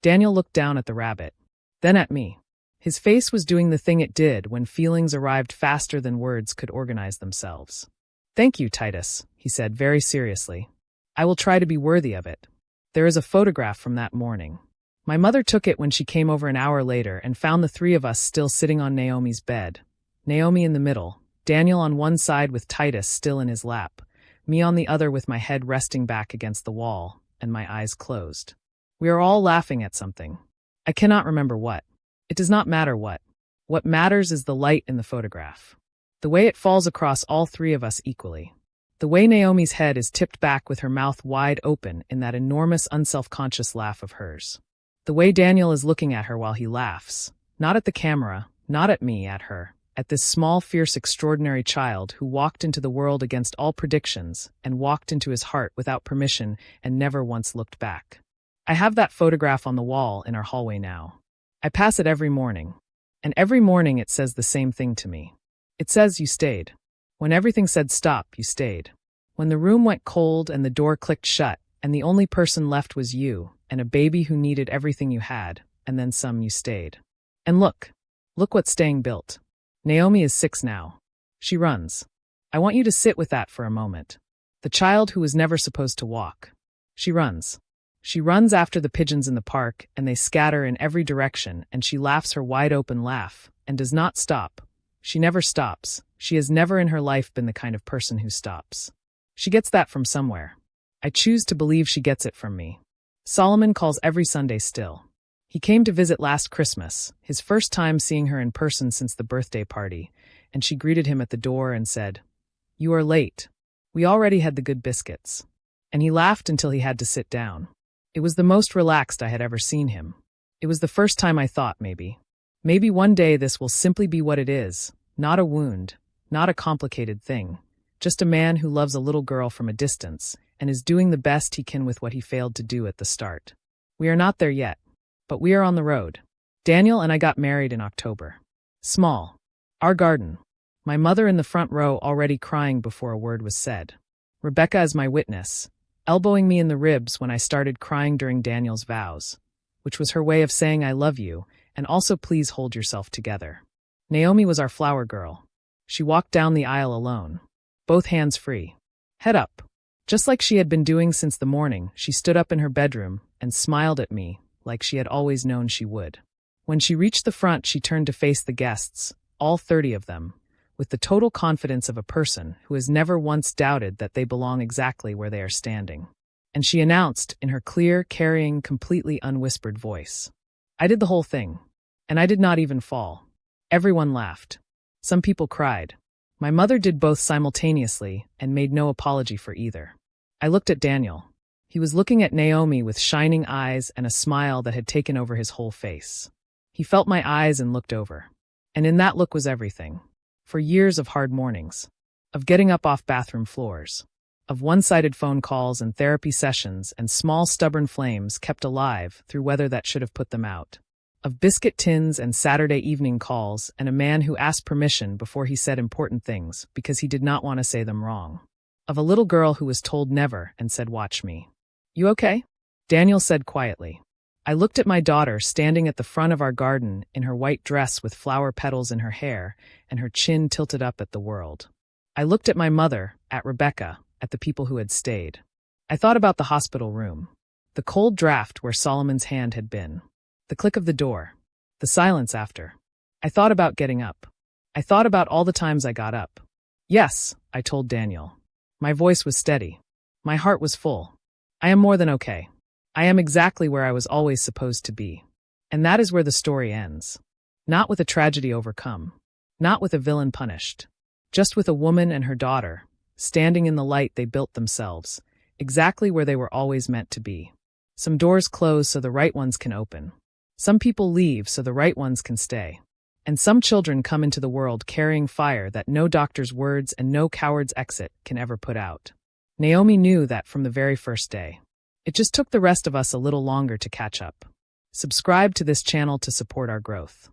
Daniel looked down at the rabbit, then at me. His face was doing the thing it did when feelings arrived faster than words could organize themselves. "Thank you, Titus," he said very seriously. "I will try to be worthy of it. There is a photograph from that morning. My mother took it when she came over an hour later and found the 3 of us still sitting on Naomi's bed. Naomi in the middle, Daniel on one side with Titus still in his lap, me on the other with my head resting back against the wall, and my eyes closed. We are all laughing at something. I cannot remember what. It does not matter what. What matters is the light in the photograph. The way it falls across all 3 of us equally. The way Naomi's head is tipped back with her mouth wide open in that enormous unself-conscious laugh of hers. The way Daniel is looking at her while he laughs. Not at the camera, not at me, at her. At this small, fierce, extraordinary child who walked into the world against all predictions and walked into his heart without permission and never once looked back. I have that photograph on the wall in our hallway now. I pass it every morning. And every morning it says the same thing to me. It says you stayed. When everything said stop, you stayed. When the room went cold and the door clicked shut and the only person left was you and a baby who needed everything you had, and then some, you stayed. And look what staying built. Naomi is 6 now. She runs. I want you to sit with that for a moment. The child who was never supposed to walk. She runs. She runs after the pigeons in the park, and they scatter in every direction, and she laughs her wide-open laugh, and does not stop. She never stops. She has never in her life been the kind of person who stops. She gets that from somewhere. I choose to believe she gets it from me. Solomon calls every Sunday still. He came to visit last Christmas, his first time seeing her in person since the birthday party, and she greeted him at the door and said, "You are late. We already had the good biscuits." And he laughed until he had to sit down. It was the most relaxed I had ever seen him. It was the first time I thought, maybe one day this will simply be what it is, not a wound, not a complicated thing, just a man who loves a little girl from a distance and is doing the best he can with what he failed to do at the start. We are not there yet, but we are on the road. Daniel and I got married in October. Small. Our garden. My mother in the front row already crying before a word was said. Rebecca as my witness, elbowing me in the ribs when I started crying during Daniel's vows, which was her way of saying I love you, and also please hold yourself together. Naomi was our flower girl. She walked down the aisle alone, both hands free, head up. Just like she had been doing since the morning, she stood up in her bedroom and smiled at me like she had always known she would. When she reached the front, she turned to face the guests, all 30 of them, with the total confidence of a person who has never once doubted that they belong exactly where they are standing. And she announced, in her clear, carrying, completely unwhispered voice, "I did the whole thing, and I did not even fall." Everyone laughed. Some people cried. My mother did both simultaneously and made no apology for either. I looked at Daniel. He was looking at Naomi with shining eyes and a smile that had taken over his whole face. He felt my eyes and looked over. And in that look was everything. For years of hard mornings, of getting up off bathroom floors, of one-sided phone calls and therapy sessions and small stubborn flames kept alive through weather that should have put them out, of biscuit tins and Saturday evening calls and a man who asked permission before he said important things because he did not want to say them wrong, of a little girl who was told never and said, "Watch me." "You okay?" Daniel said quietly. I looked at my daughter standing at the front of our garden in her white dress with flower petals in her hair and her chin tilted up at the world. I looked at my mother, at Rebecca, at the people who had stayed. I thought about the hospital room, the cold draft where Solomon's hand had been, the click of the door, the silence after. I thought about getting up. I thought about all the times I got up. "Yes," I told Daniel. My voice was steady. My heart was full. "I am more than okay. I am exactly where I was always supposed to be." And that is where the story ends. Not with a tragedy overcome. Not with a villain punished. Just with a woman and her daughter, standing in the light they built themselves, exactly where they were always meant to be. Some doors close so the right ones can open. Some people leave so the right ones can stay. And some children come into the world carrying fire that no doctor's words and no coward's exit can ever put out. Naomi knew that from the very first day. It just took the rest of us a little longer to catch up. Subscribe to this channel to support our growth.